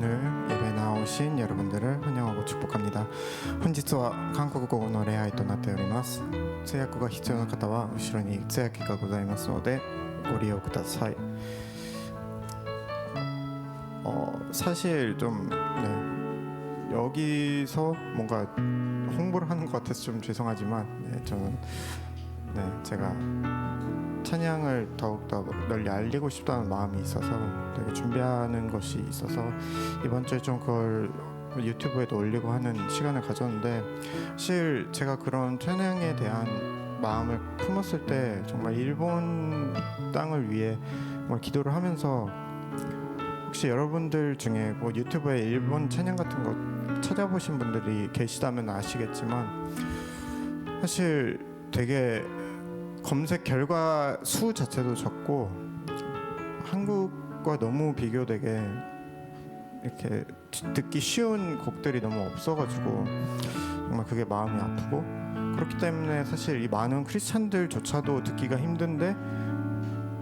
오늘 예배 나오신 여러분들을 환영하고 축복합니다。本日は韓国語の礼拝となっております。通訳が必要な方は後ろに通訳がございますのでご利用ください。사실 좀 여기서 뭔가 홍보를 하는 것 같아서 좀 죄송하지만 저는 제가 찬양을 더욱더 널리 알리고 싶다는 마음이 있어서 되게 준비하는 것이 있어서 이번 주에 좀 그걸 유튜브에도 올리고 하는 시간을 가졌는데, 사실 제가 그런 찬양에 대한 마음을 품었을 때 정말 일본 땅을 위해 정말 기도를 하면서, 혹시 여러분들 중에 뭐 유튜브에 일본 찬양 같은 거 찾아보신 분들이 계시다면 아시겠지만, 사실 되게 검색 결과 수 자체도 적고 한국과 너무 비교되게 이렇게 듣기 쉬운 곡들이 너무 없어가지고 정말 그게 마음이 아프고, 그렇기 때문에 사실 이 많은 크리스찬들조차도 듣기가 힘든데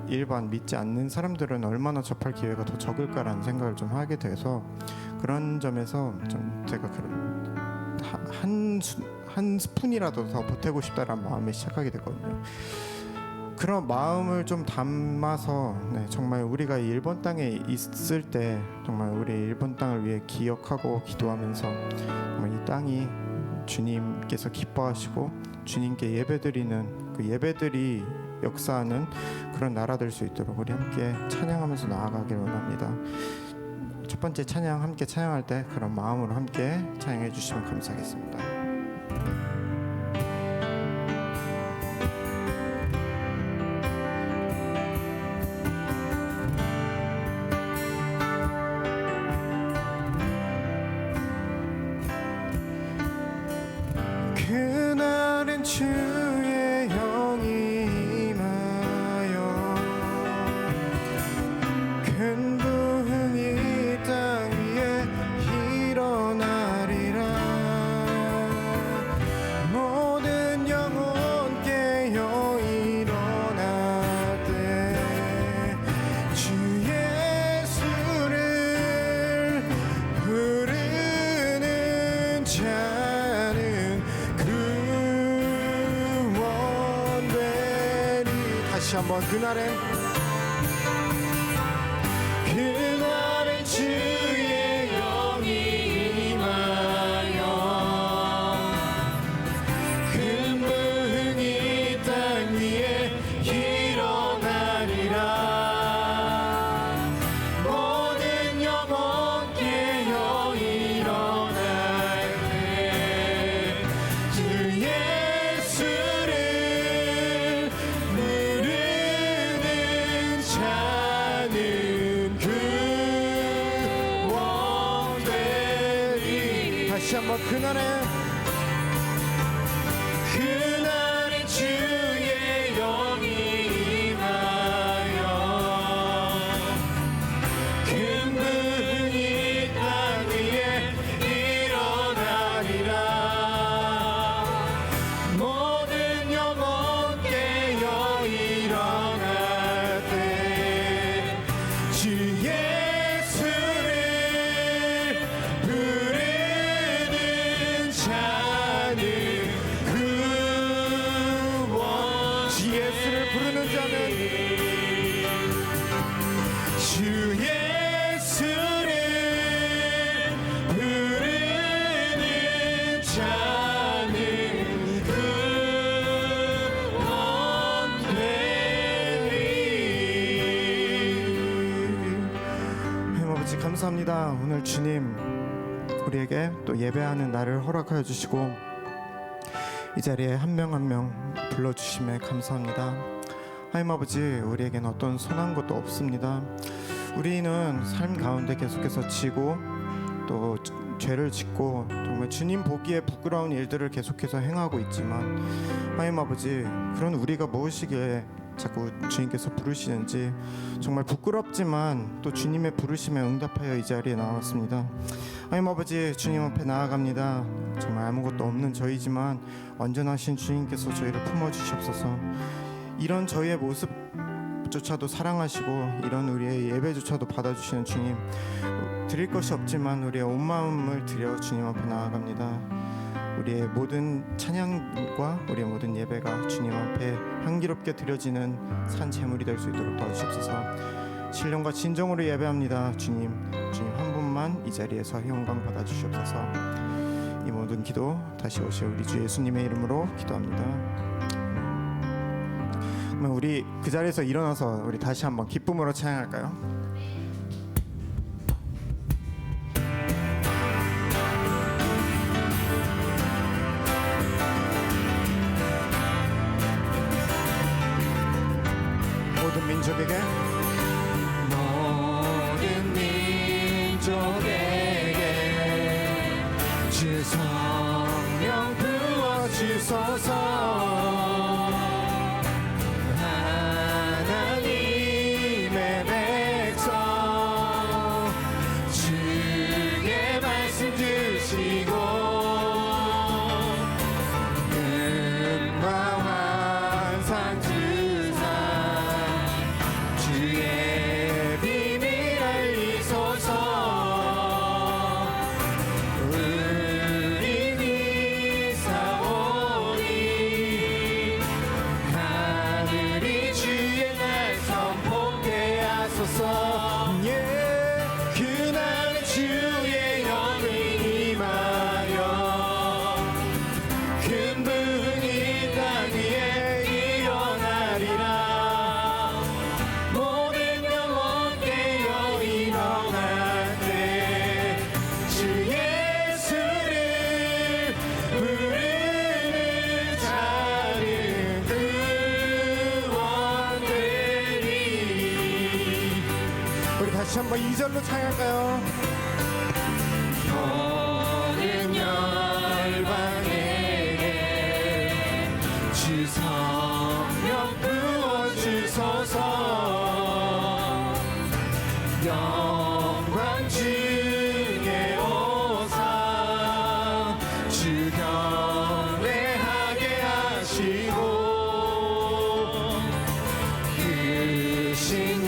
일반 믿지 않는 사람들은 얼마나 접할 기회가 더 적을까라는 생각을 좀 하게 돼서, 그런 점에서 좀 제가 한 스푼이라도 더 보태고 싶다라는 마음에 시작하게 됐거든요. 그런 마음을 좀 담아서 정말 우리가 일본 땅에 있을 때 정말 우리 일본 땅을 위해 기억하고 기도하면서 정말 이 땅이 주님께서 기뻐하시고 주님께 예배드리는 그 예배들이 역사하는 그런 나라 될 수 있도록 우리 함께 찬양하면서 나아가길 원합니다. 첫 번째 찬양 함께 찬양할 때 그런 마음으로 함께 찬양해 주시면 감사하겠습니다. 그날은 주의 영이 임하여 큰 부흥이 땅 위에 일어나리라. 모든 영혼 깨어 일어날 때 주 예수를 부르는 자는 다시 한번 그날엔 주의 영이 임하여 큰 부흥이 땅 위에 일어나리라. 모든 영혼 깨어 일어날 때 주 예수를 다시 한번 그날에 주의 영이 임하여 큰 부흥이 땅 위에 일어나리라. 모든 영혼 깨어 일어날 때 주 예수를 부르는 자는 주 예수를 부르는 자는 주 예수를 부르는 자는 구원되리. 하나님 아버지 감사합니다. 오늘 주님 우리에게 또 예배하는 날을 허락하여 주시고 이 자리에 한 명 한 명 불러주심에 감사합니다. 하나님 아버지, 우리에게는 어떤 선한 것도 없습니다. 우리는 삶 가운데 계속해서 지고 또 죄를 짓고 정말 주님 보기에 부끄러운 일들을 계속해서 행하고 있지만, 하나님 아버지, 그런 우리가 무엇이기에 자꾸 주님께서 부르시는지 정말 부끄럽지만 또 주님의 부르심에 응답하여 이 자리에 나왔습니다. 하나님 아버지, 주님 앞에 나아갑니다. 정말 아무것도 없는 저희지만 완전하신 주님께서 저희를 품어주시옵소서. 이런 저희의 모습조차도 사랑하시고 이런 우리의 예배조차도 받아주시는 주님, 드릴 것이 없지만 우리의 온 마음을 드려 주님 앞에 나아갑니다. 우리의 모든 찬양과 우리의 모든 예배가 주님 앞에 향기롭게 드려지는 산 제물이 될 수 있도록 도와주시옵소서. 신령과 진정으로 예배합니다. 주님 한 분만 이 자리에서 영광 받아주시옵소서. 이 모든 기도 다시 오실 우리 주 예수님의 이름으로 기도합니다. 그러면 우리 그 자리에서 일어나서 우리 다시 한번 기쁨으로 찬양할까요? 모든 민족에게 주 성령 부어주소서. 하나님의 백성 주의 말씀 주시고 은과 환상 주사 주의 비밀 알리소서. 그날은 주의 영이 임하여 큰 분이 땅 위에 일어나리라. 모든 영혼 깨어 일어날 때 주 예수를 부르는 자는 구원되리. 우리 다시 한번 2절로 찬양할까요? 모든 열방에게 주 성령 부어주소서. 영광 주께 오사 주 경배하게 하시고 크신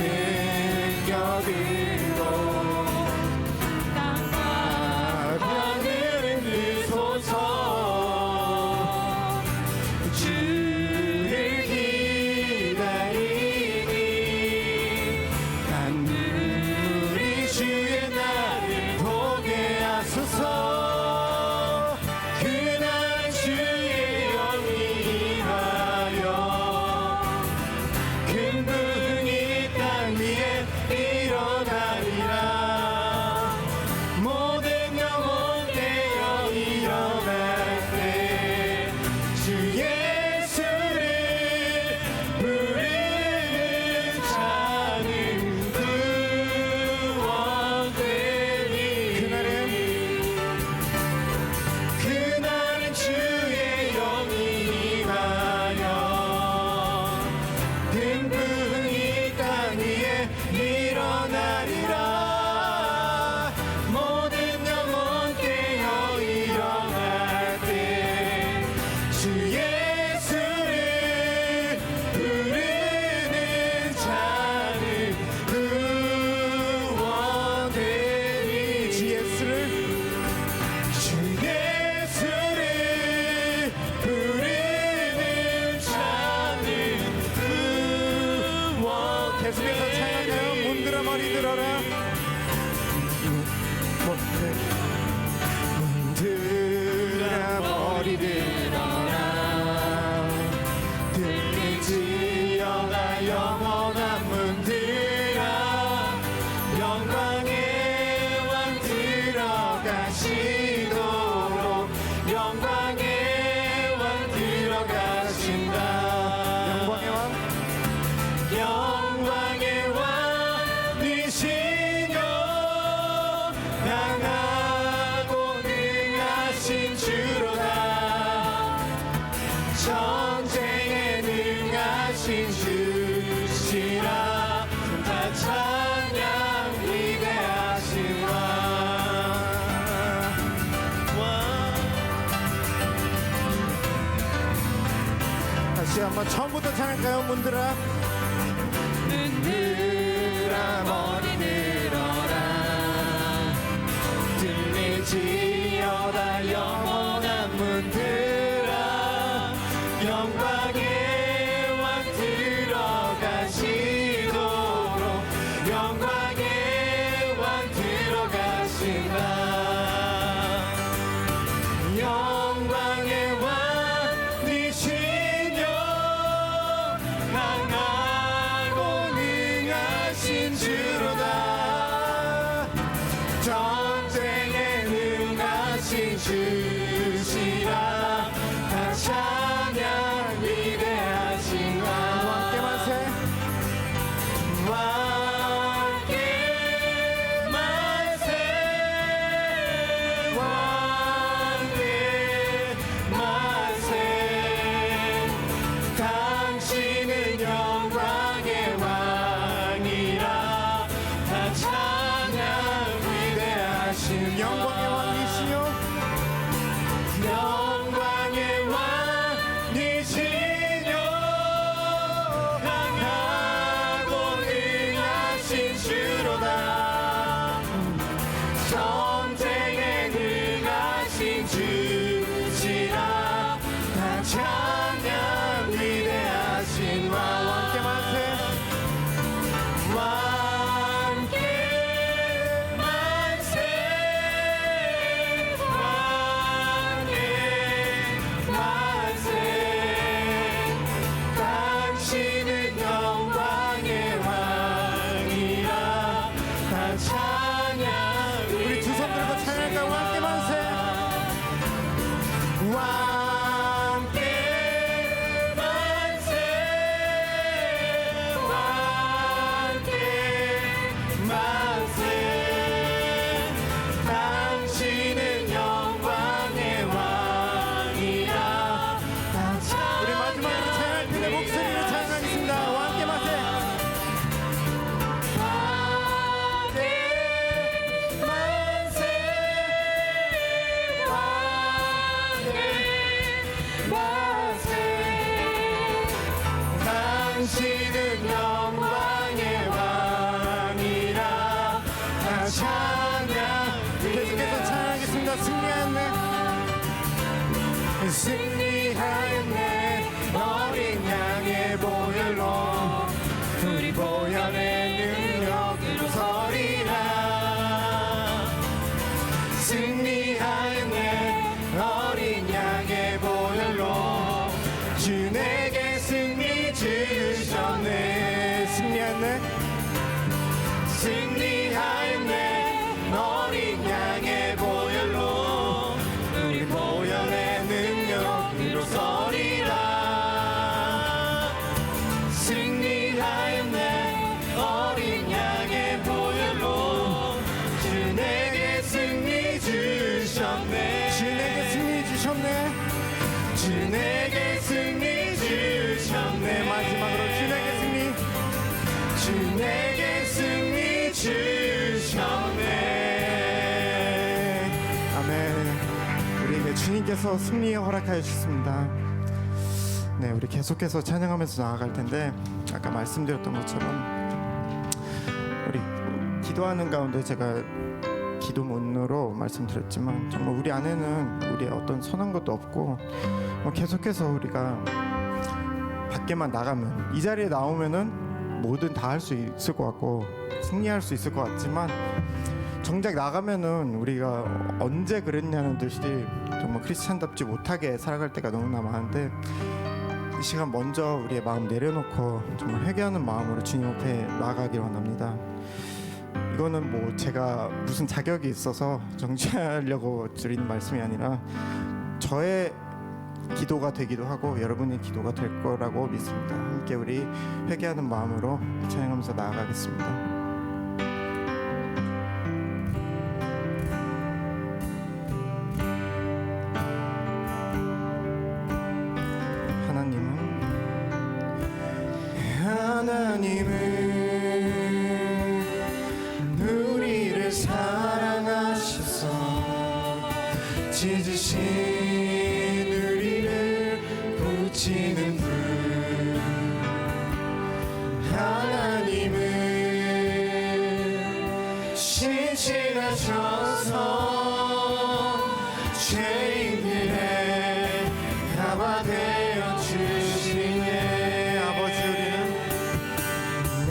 능력으로 하늘을 드소서. 주를 기다리니 간물이 주의 날을 보게 하소서. 그날 주의 영이 임하여 큰 분이 땅 위에 일어나리라. 모든 영혼 깨어 일어날 때 주 예수를 부르는 자는 구원되리. 그날은 주의 영이 임하여 큰 분이 땅 위에 일어나리라. 모든 영혼 깨어 일어날 때 주 예수를 부르는 자는 구원되리. 주 예수를 부르는 자는 구원. 계속해서 찬양해요. 문들어 머리 들어라. 문들아 머리 들어라. 들리지어가 영원한 문들아. 영광의 왕 들어가시도록 영광의 왕 들어가신다. 영광의 왕 영광의 왕이시여 강하고 능하신 주로다. 전쟁에 능하신 주시라. 다 찬양 위대하신 왕. 다시 한번 처음부터 찬양할까요? 문들아 문들아 머리 들어라. 전쟁에 능하신 주시라 다 찬양 위대하신 함께 만세. 왕께 만세 왕께 만세 당신은 영광의 왕이라 다 찬양 위대하신 영광의 왕이시여 영광의 왕이시여 강하고 능하신 주로다 전쟁에 능하신 주시라 다 찬양 위대하신 왕 함께 만세. 왕께 만세 왕께 만세 당신은 영광의 왕이라 다 찬양 우리 두 손 들고 찬양할까요? 함께 만세. 왕께 만세 왕께 만세 당신은 영광의 왕이라 다 우리 마지막으로 찬양할 텐데 목소리로 찬양하겠습니다. 함께 만세. 왕께 만세 왕께 만세 당신은 영광의 왕이라 다 찬양 계속해서 찬양하겠습니다. 승리하였네. 승리하였네 어린 양의 보혈로 우리 보혈의 능력으로 서리라 승리하였네 어린 양의 보혈로 주 내게 승리 주셨네 승리하였네. 승리하였네 어린 양의 보혈로 우리 보혈의 능력으로 서리라 승리하였네 어린 양의 보혈로 주 내게 승리 주셨네 주 내게 승리 주셨네. 주 내게 승리 주셨네 마지막으로 주 내게 승리. 주 내게 승리 주셨네 아멘. 우리에게 주님께서 승리 허락하여 주셨습니다. 네, 우리 계속해서 찬양하면서 나아갈 텐데 아까 말씀드렸던 것처럼 우리 기도하는 가운데 제가 기도문으로 말씀드렸지만 정말 우리 안에는 우리의 어떤 선한 것도 없고 계속해서 우리가 밖에만 나가면 이 자리에 나오면은 뭐든 다 할 수 있을 것 같고 승리할 수 있을 것 같지만 정작 나가면은 우리가 언제 그랬냐는 듯이 정말 크리스찬답지 못하게 살아갈 때가 너무나 많은데 이 시간 먼저 우리의 마음 내려놓고 정말 회개하는 마음으로 주님 앞에 나아가길 원합니다. 이거는 뭐 제가 무슨 자격이 있어서 정치하려고 드리는 말씀이 아니라 저의 기도가 되기도 하고 여러분의 기도가 될 거라고 믿습니다. 함께 우리 회개하는 마음으로 찬양하면서 나아가겠습니다. 하나님은 우리를 사랑하셔서 찢으신 우리를 고치는 분 하나님은 신실하셔서 죄인들의 가와 되어 주시네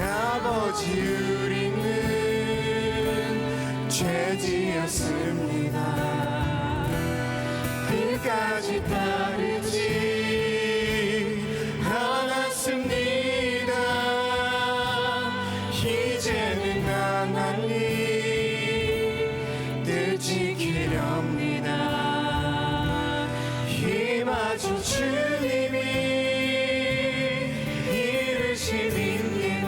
아버지 우리는 죄지었습니다 끝까지 따르지 않았습니다 이제는 하나님 뜻 지키렵니다. 힘하신 주님이 이르심입니다.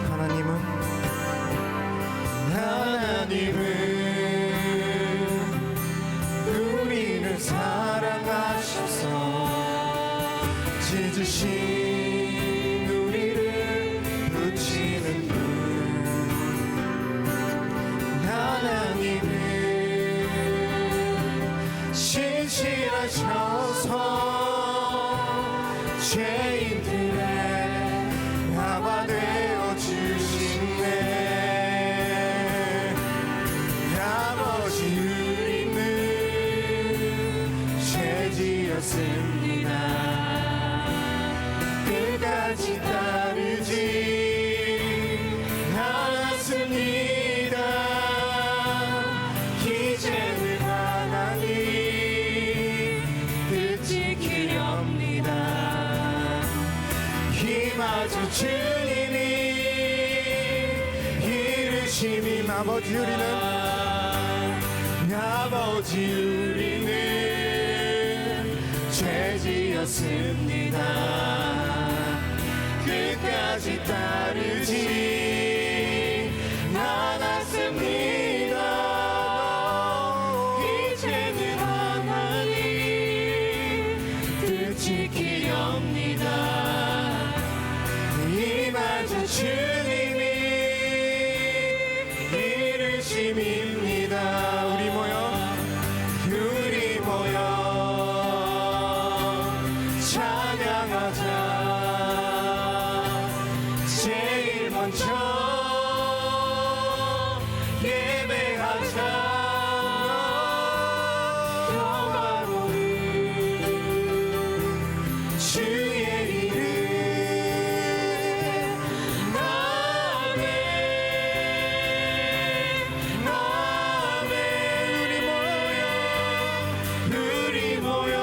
하나님은 우리를 사랑하셔서 찢으신 우리를 붙이는 분. 하나님은 신실하셔서 죄인들의 아바 되어 주시네. 아버지 우리는 죄지었습니다. 끝까지 따르지 않았습니다. 이제는 하나님 뜻 지키렵니다. 힘하신 주님이 이르심이 아버지 우리는 죄지었습니다. 끝까지 따르지 않았습니다. 이제는 하나님 뜻 지키렵니다. 임하신 주님이 이르심입니다. 우리 모여 찬양하자. 제일 먼저 예배하자. 영광으로 주의 이름 아멘 아멘. 우리 모여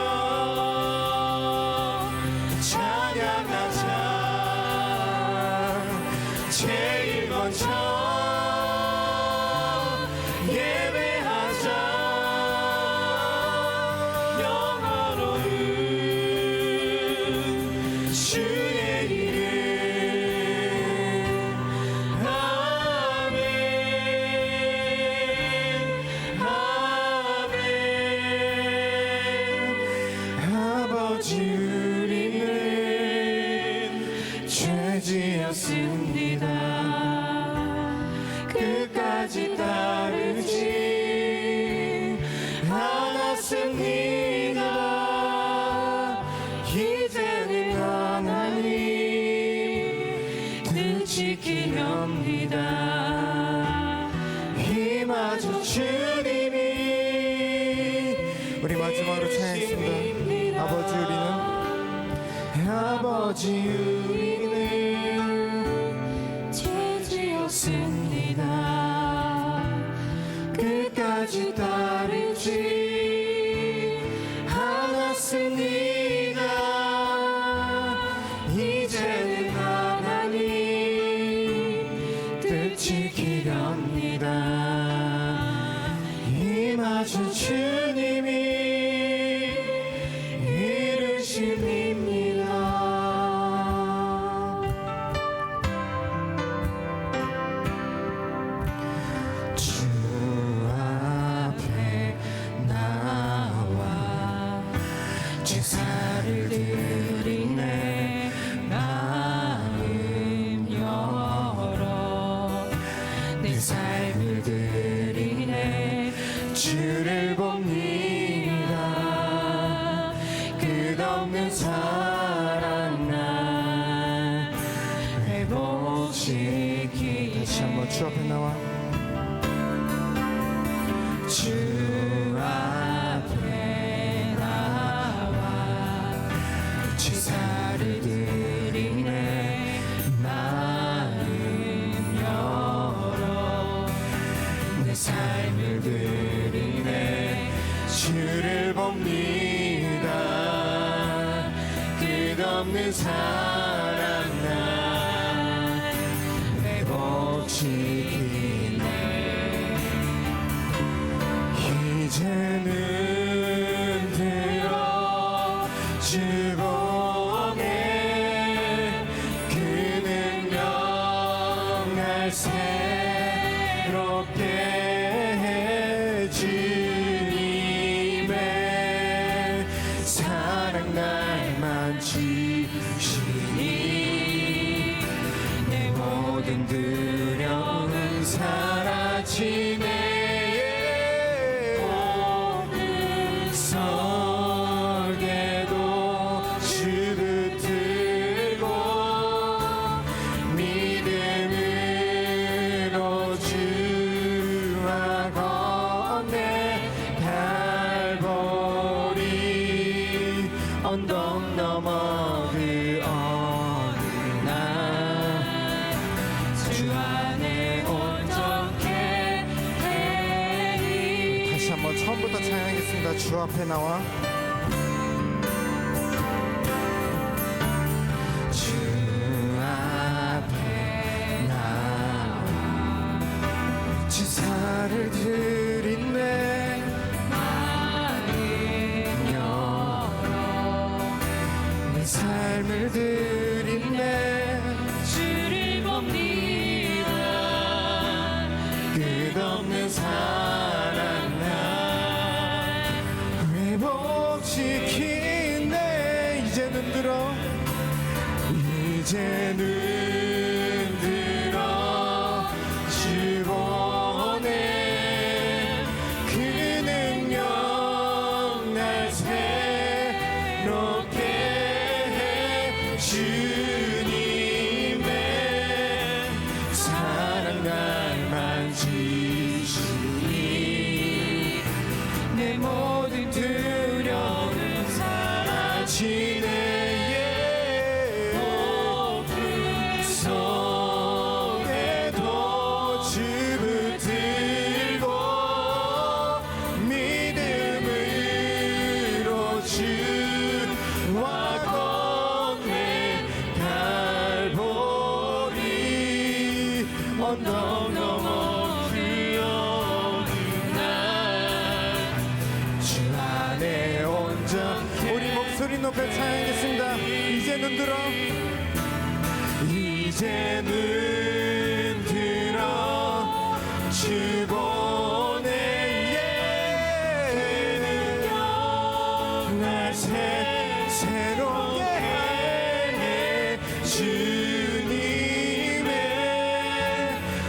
찬양하자. 제일 먼저 예배하자. 영원한 주의 이름 아멘 아멘. 아버지 우리는 죄지었습니다. 끝까지 따르지 않았습니다. 이제는 하나님 뜻 지키렵니다. 힘하신 주님이 우리 마지막으로 찬양했습니다. 아버지 우리는 죄지었습니다. 끝까지 따르지 않았습니다. 이제는 하나님 뜻 지키렵니다. 임하신 주님이 이르심입니다. 주 앞에 나와 제사를 드리네. 마음 열어 내 삶을 드리네. 주를 봅니다. 끝없는 사랑 나 회복시키. 다시 한번 주 앞에 나와 주 앞에 나와 제사를 드리네. 마음 열어 내 삶을 드리네. 주를 봅니다. 끝없는 사랑 나 회복시키. 주봉에 그 능력 날 새롭게 해 주님의 사랑 날 만지시니 내 모든 두려움 사라지네 속에도 주 붙들고 믿음으로 주와 건네 갈보리 언덕 넘어 그 어느 날 주 안에 온전케 되리. 다시 한번 처음부터 찬양하겠습니다. 주 앞에 나와 주 앞에 나와 제사를 드리네 내 삶을 드리네 주를 봅니다 끝없는 사랑 날 회복시키네 이제는 들어 주 보내 그 능력 날 새롭게 해 주님의 사랑 날 만지시니 내 모든 두려움 사라지네 속에도 주 붙들고 믿음으로 주와 건네 갈보리 언덕 넘어 그 어느 날 주 안에 온전케 우리 목소리 높여 찬양하겠습니다. 이제는 들어 이제는 들어 주 보내 날 새롭게 해 주님의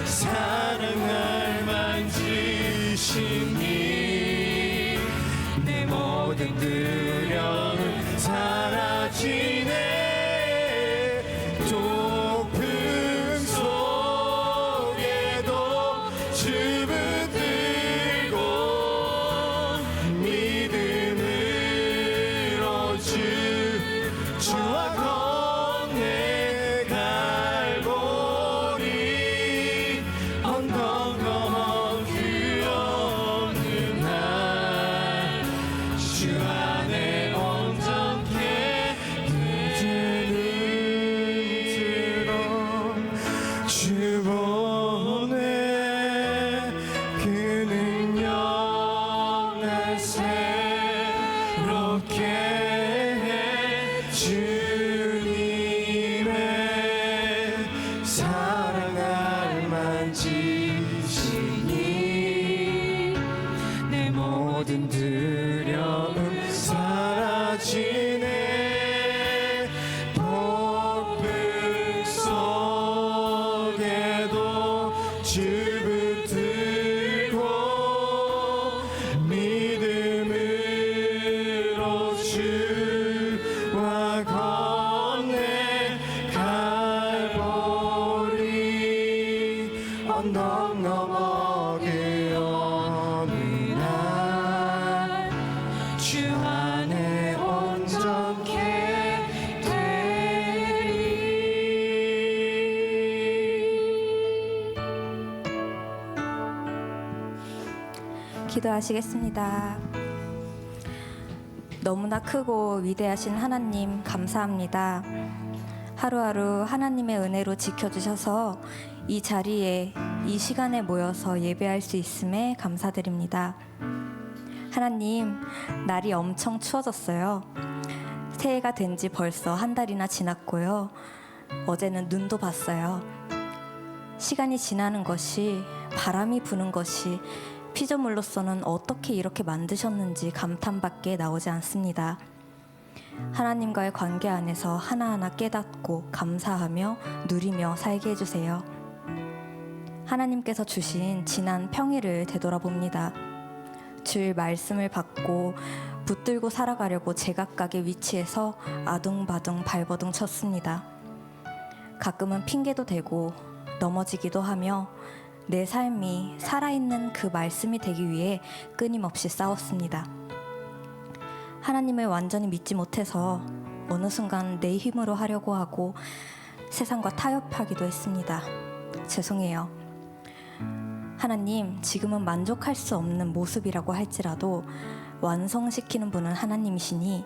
사랑 날 만지시니 내 모든 두려움 사라지네 높은 속에도 주 붙들고 믿음으로 주와 건네 갈보리 언덕 넘어 그 어느 날 주 안에 온전케 이제는 주 보내 그 능력 날 새롭게 해 주님의 사랑 날 만지시니 내 모든 두려움 사라지네 폭풍 속에도 주 붙들고 믿음으로 주와 건네 갈보리 언덕 넘어 그 어느 날 주 안에 온전케 되리. 기도하시겠습니다. 너무나 크고 위대하신 하나님 감사합니다. 하루하루 하나님의 은혜로 지켜주셔서 이 자리에 이 시간에 모여서 예배할 수 있음에 감사드립니다. 하나님, 날이 엄청 추워졌어요. 새해가 된 지 벌써 한 달이나 지났고요. 어제는 눈도 봤어요. 시간이 지나는 것이, 바람이 부는 것이 피조물로서는 어떻게 이렇게 만드셨는지 감탄밖에 나오지 않습니다. 하나님과의 관계 안에서 하나하나 깨닫고 감사하며 누리며 살게 해주세요. 하나님께서 주신 지난 평일을 되돌아봅니다. 주일 말씀을 받고 붙들고 살아가려고 제각각의 위치에서 아둥바둥 발버둥 쳤습니다. 가끔은 핑계도 대고 넘어지기도 하며 내 삶이 살아있는 그 말씀이 되기 위해 끊임없이 싸웠습니다. 하나님을 완전히 믿지 못해서 어느 순간 내 힘으로 하려고 하고 세상과 타협하기도 했습니다. 죄송해요. 하나님, 지금은 만족할 수 없는 모습이라고 할지라도 완성시키는 분은 하나님이시니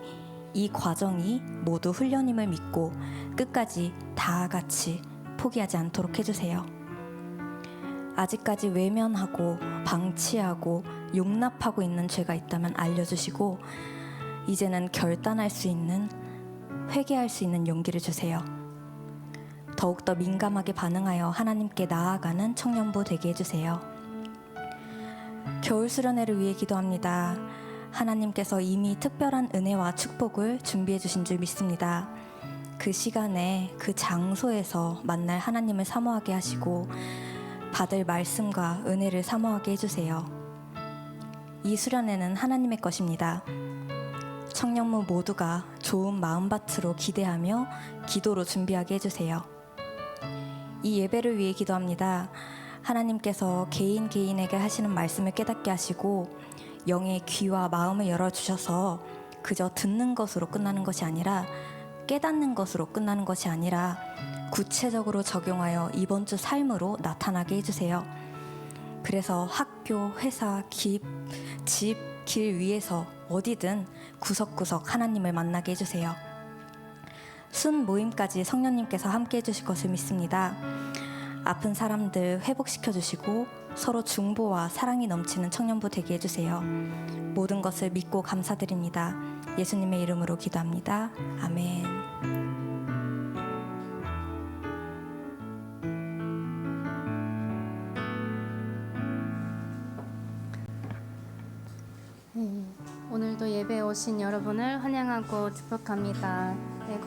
이 과정이 모두 훈련임을 믿고 끝까지 다 같이 포기하지 않도록 해주세요. 아직까지 외면하고 방치하고 용납하고 있는 죄가 있다면 알려주시고 이제는 결단할 수 있는, 회개할 수 있는 용기를 주세요. 더욱더 민감하게 반응하여 하나님께 나아가는 청년부 되게 해주세요. 겨울 수련회를 위해 기도합니다. 하나님께서 이미 특별한 은혜와 축복을 준비해 주신 줄 믿습니다. 그 시간에 그 장소에서 만날 하나님을 사모하게 하시고 받을 말씀과 은혜를 사모하게 해주세요. 이 수련회는 하나님의 것입니다. 청년부 모두가 좋은 마음밭으로 기대하며 기도로 준비하게 해주세요. 이 예배를 위해 기도합니다. 하나님께서 개인 개인에게 하시는 말씀을 깨닫게 하시고 영의 귀와 마음을 열어주셔서 그저 듣는 것으로 끝나는 것이 아니라, 깨닫는 것으로 끝나는 것이 아니라 구체적으로 적용하여 이번 주 삶으로 나타나게 해주세요. 그래서 학교, 회사, 집, 길 위에서 어디든 구석구석 하나님을 만나게 해주세요. 순 모임까지 성령님께서 함께 해주실 것을 믿습니다. 아픈 사람들 회복시켜주시고 서로 중보와 사랑이 넘치는 청년부 되게 해주세요. 모든 것을 믿고 감사드립니다. 예수님의 이름으로 기도합니다. 아멘. 오늘도 예배에 오신 여러분을 환영하고 축복합니다.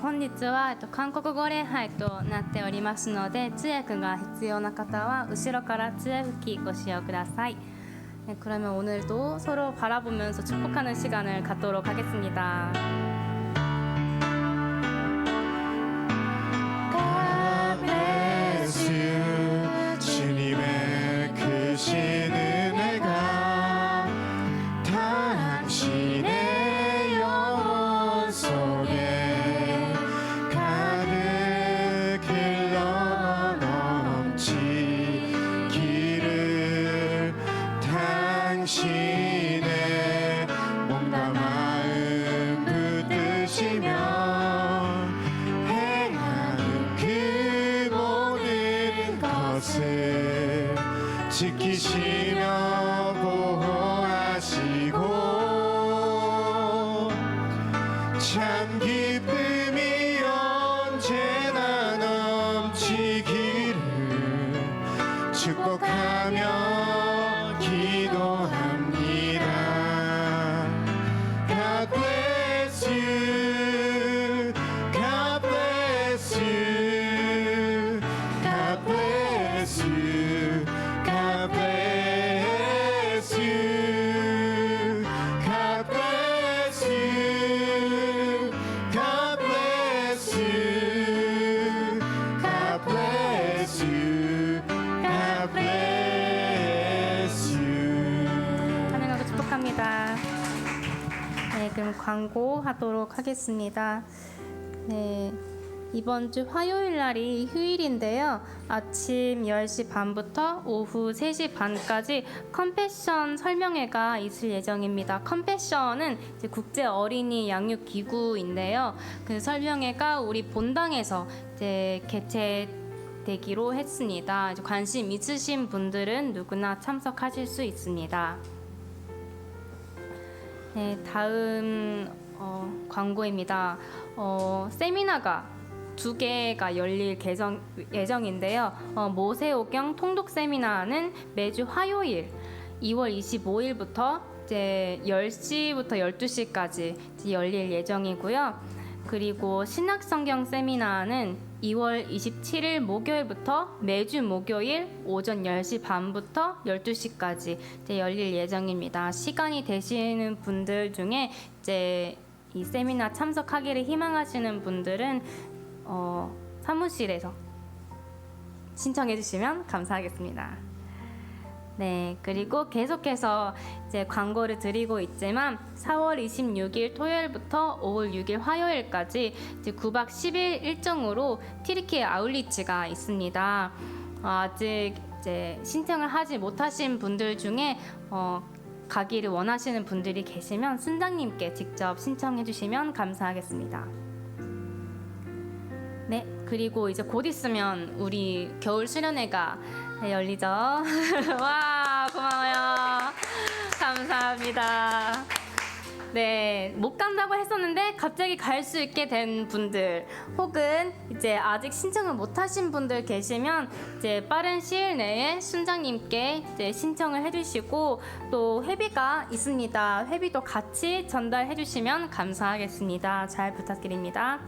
本日は韓国語礼拝となっておりますので、通訳が必要な方は後ろから通訳機ご使用ください. 그러면 오늘도 서로 바라보면서 축복하는 시간을 갖도록 하겠습니다. God bless you. 주님의 크신 은혜가 당신의 영혼 속에 가득 흘러 넘치기를, 당신의 몸과 마음 붙드시며 행하는 그 모든 것을 지키시며 보호하시고 참 기쁨이 언제나 넘치기를 축복하며 기도합니다. God bless you. God bless you. God bless you. God bless you. God bless you. God bless you. God bless you. God bless you. 환영하고 축복합니다. 네, 그럼 광고하도록 하겠습니다. 네, 이번 주 화요일 날이 휴일인데요. 아침 10시 반부터 오후 3시 반까지 컴패션 설명회가 있을 예정입니다. 컴패션은 이제 국제 어린이 양육 기구인데요. 그 설명회가 우리 본당에서 이제 개최되기로 했습니다. 이제 관심 있으신 분들은 누구나 참석하실 수 있습니다. 네, 다음 광고입니다. 세미나가 2개가 열릴 예정인데요. 모세오경 통독 세미나는 매주 화요일 2월 25일부터 이제 10시부터 12시까지 열릴 예정이고요. 그리고 신학성경 세미나는 2월 27일 목요일부터 매주 목요일 오전 10시 반부터 12시까지 이제 열릴 예정입니다. 시간이 되시는 분들 중에 이제 이 세미나 참석하기를 희망하시는 분들은 사무실에서 신청해 주시면 감사하겠습니다. 네, 그리고 계속해서 이제 광고를 드리고 있지만 4월 26일 토요일부터 5월 6일 화요일까지 이제 9박 10일 일정으로 티르키예 아울리츠가 있습니다. 아직 이제 신청을 하지 못하신 분들 중에 가기를 원하시는 분들이 계시면 순장님께 직접 신청해 주시면 감사하겠습니다. 네, 그리고 이제 곧 있으면 우리 겨울 수련회가 열리죠. 와, 고마워요. 감사합니다. 네, 못 간다고 했었는데 갑자기 갈 수 있게 된 분들, 혹은 이제 아직 신청을 못 하신 분들 계시면 이제 빠른 시일 내에 순장님께 이제 신청을 해주시고, 또 회비가 있습니다. 회비도 같이 전달해 주시면 감사하겠습니다. 잘 부탁드립니다.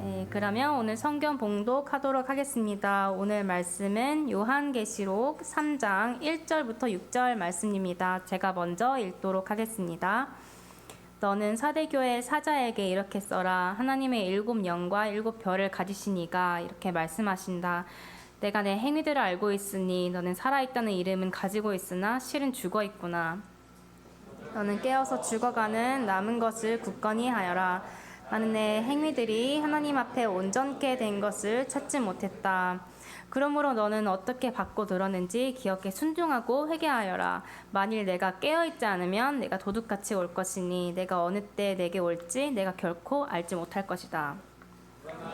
네, 그러면 오늘 성경 봉독하도록 하겠습니다. 오늘 말씀은 요한계시록 3장 1절부터 6절 말씀입니다. 제가 먼저 읽도록 하겠습니다. 너는 사대교회 사자에게 이렇게 써라. 하나님의 7 영과 7 별을 가지신 이가 이렇게 말씀하신다. 내가 내 행위들을 알고 있으니 너는 살아있다는 이름은 가지고 있으나 실은 죽어 있구나. 너는 깨어서 죽어가는 남은 것을 굳건히 하여라. 나는 내 행위들이 하나님 앞에 온전케 된 것을 찾지 못했다. 그러므로 너는 어떻게 받고 들었는지 기억해 순종하고 회개하여라. 만일 내가 깨어있지 않으면 내가 도둑같이 올 것이니 내가 어느 때 내게 올지 내가 결코 알지 못할 것이다.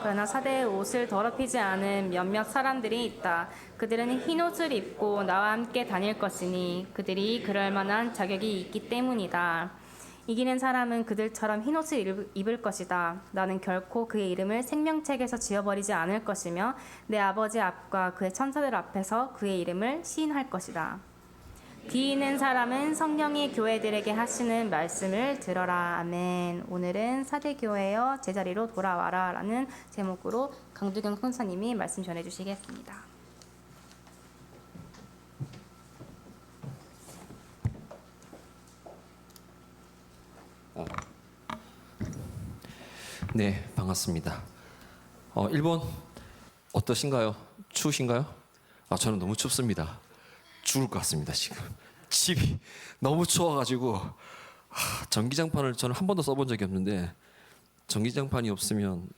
그러나 사대의 옷을 더럽히지 않은 몇몇 사람들이 있다. 그들은 흰 옷을 입고 나와 함께 다닐 것이니 그들이 그럴 만한 자격이 있기 때문이다. 이기는 사람은 그들처럼 흰 옷을 입을 것이다. 나는 결코 그의 이름을 생명책에서 지워버리지 않을 것이며 내 아버지 앞과 그의 천사들 앞에서 그의 이름을 시인할 것이다. 귀 있는 사람은 성령이 교회들에게 하시는 말씀을 들어라. 아멘. 오늘은 사대교회여 제자리로 돌아와라 라는 제목으로 강두경 선사님이 말씀 전해주시겠습니다. 네, 반갑습니다. 일본 어떠신가요? 추우신가요? 저는 너무 춥습니다. 죽을 것 같습니다. 지금 집이 너무 추워가지고 전기장판을 저는 한 번도 써본 적이 없는데 전기장판이 없으면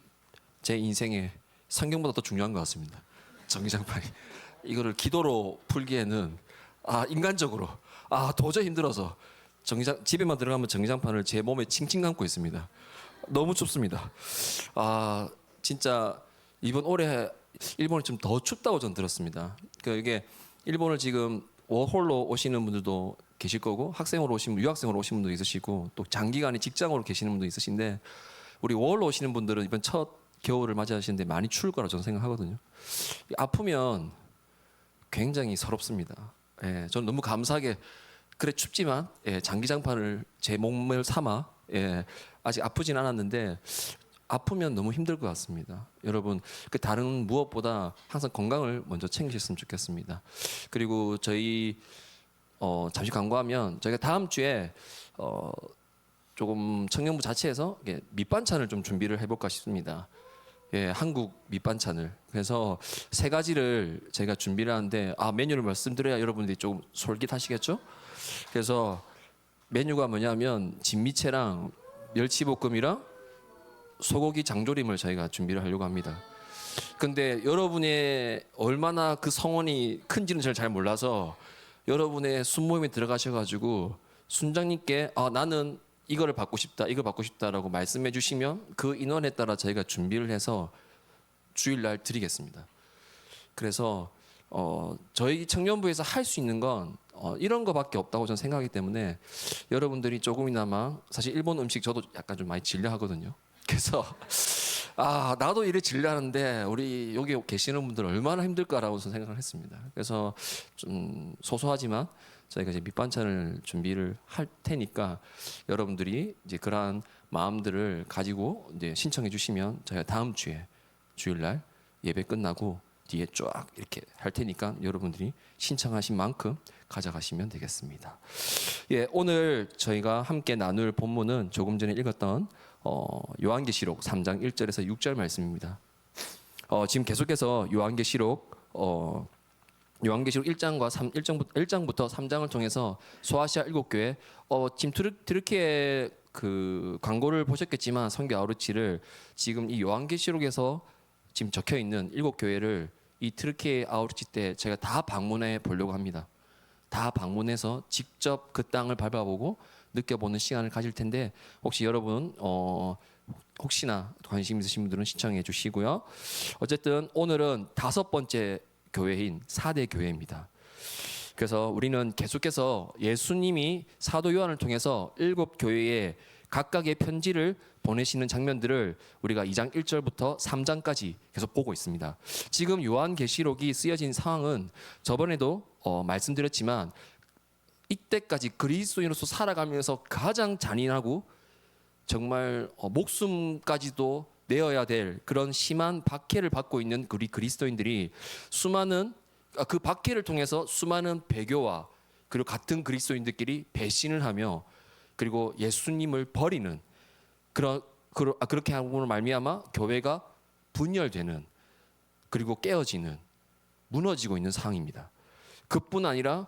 제 인생에 성경보다 더 중요한 것 같습니다. 전기장판이 이거를 기도로 풀기에는 인간적으로 도저히 힘들어서 집에만 들어가면 전기장판을 제 몸에 칭칭 감고 있습니다. 너무 춥습니다. 진짜 이번 올해 일본이 좀 더 춥다고 전 들었습니다. 이게 일본을 지금 워홀로 오시는 분들도 계실 거고 학생으로 오신 유학생으로 오신 분도 있으시고 또 장기간에 직장으로 계시는 분도 있으신데 우리 워홀로 오시는 분들은 이번 첫 겨울을 맞이하시는데 많이 추울 거라 저는 생각하거든요. 아프면 굉장히 서럽습니다. 저는 너무 감사하게 그래 춥지만 장기장판을 제 몸을 삼아 아직 아프진 않았는데 아프면 너무 힘들 것 같습니다. 여러분 그 다른 무엇보다 항상 건강을 먼저 챙기셨으면 좋겠습니다. 그리고 저희 잠시 광고하면 저희가 다음 주에 조금 청년부 자체에서 밑반찬을 좀 준비를 해볼까 싶습니다. 한국 밑반찬을. 그래서 3가지를 제가 준비를 하는데 메뉴를 말씀드려야 여러분들이 조금 솔깃하시겠죠? 그래서 메뉴가 뭐냐면 진미채랑 멸치볶음이랑 소고기 장조림을 저희가 준비를 하려고 합니다. 근데 여러분의 얼마나 그 성원이 큰지는 저는 잘 몰라서 여러분의 순모임에 들어가셔가지고 순장님께 나는 이거를 받고 싶다, 이걸 받고 싶다라고 말씀해 주시면 그 인원에 따라 저희가 준비를 해서 주일날 드리겠습니다. 그래서 저희 청년부에서 할 수 있는 건 이런 거밖에 없다고 저는 생각하기 때문에 여러분들이 조금이나마 사실 일본 음식 저도 약간 좀 많이 질려하거든요. 그래서 나도 이래 질려하는데 우리 여기 계시는 분들 얼마나 힘들까라고 저는 생각을 했습니다. 그래서 좀 소소하지만 저희가 이제 밑반찬을 준비를 할 테니까 여러분들이 이제 그러한 마음들을 가지고 이제 신청해 주시면 저희가 다음 주에 주일날 예배 끝나고 뒤에 쫙 이렇게 할 테니까 여러분들이 신청하신 만큼 가져가시면 되겠습니다. 예, 오늘 저희가 함께 나눌 본문은 조금 전에 읽었던 요한계시록 3장 1절에서 6절 말씀입니다. 지금 계속해서 요한계시록 1장과 1장부터 3장을 통해서 소아시아 7교회 지금 트르키에 그 광고를 보셨겠지만 선교 아우르치를 지금 이 요한계시록에서 지금 적혀 있는 7교회를 이 트르키에 아우르치 때 제가 다 방문해 보려고 합니다. 다 방문해서 직접 그 땅을 밟아보고 느껴보는 시간을 가질 텐데 혹시 여러분 혹시나 관심 있으신 분들은 시청해 주시고요. 어쨌든 오늘은 5번째 교회인 4대 교회입니다. 그래서 우리는 계속해서 예수님이 사도 요한을 통해서 7교회에 각각의 편지를 보내시는 장면들을 우리가 2장 1절부터 3장까지 계속 보고 있습니다. 지금 요한계시록이 쓰여진 상황은 저번에도 말씀드렸지만 이때까지 그리스도인으로서 살아가면서 가장 잔인하고 정말 목숨까지도 내어야 될 그런 심한 박해를 받고 있는 우리 그리스도인들이 수많은 그 박해를 통해서 수많은 배교와 그리고 같은 그리스도인들끼리 배신을 하며 그리고 예수님을 버리는 그렇게 함으로 말미암아 교회가 분열되는 그리고 깨어지는 무너지고 있는 상황입니다. 그뿐 아니라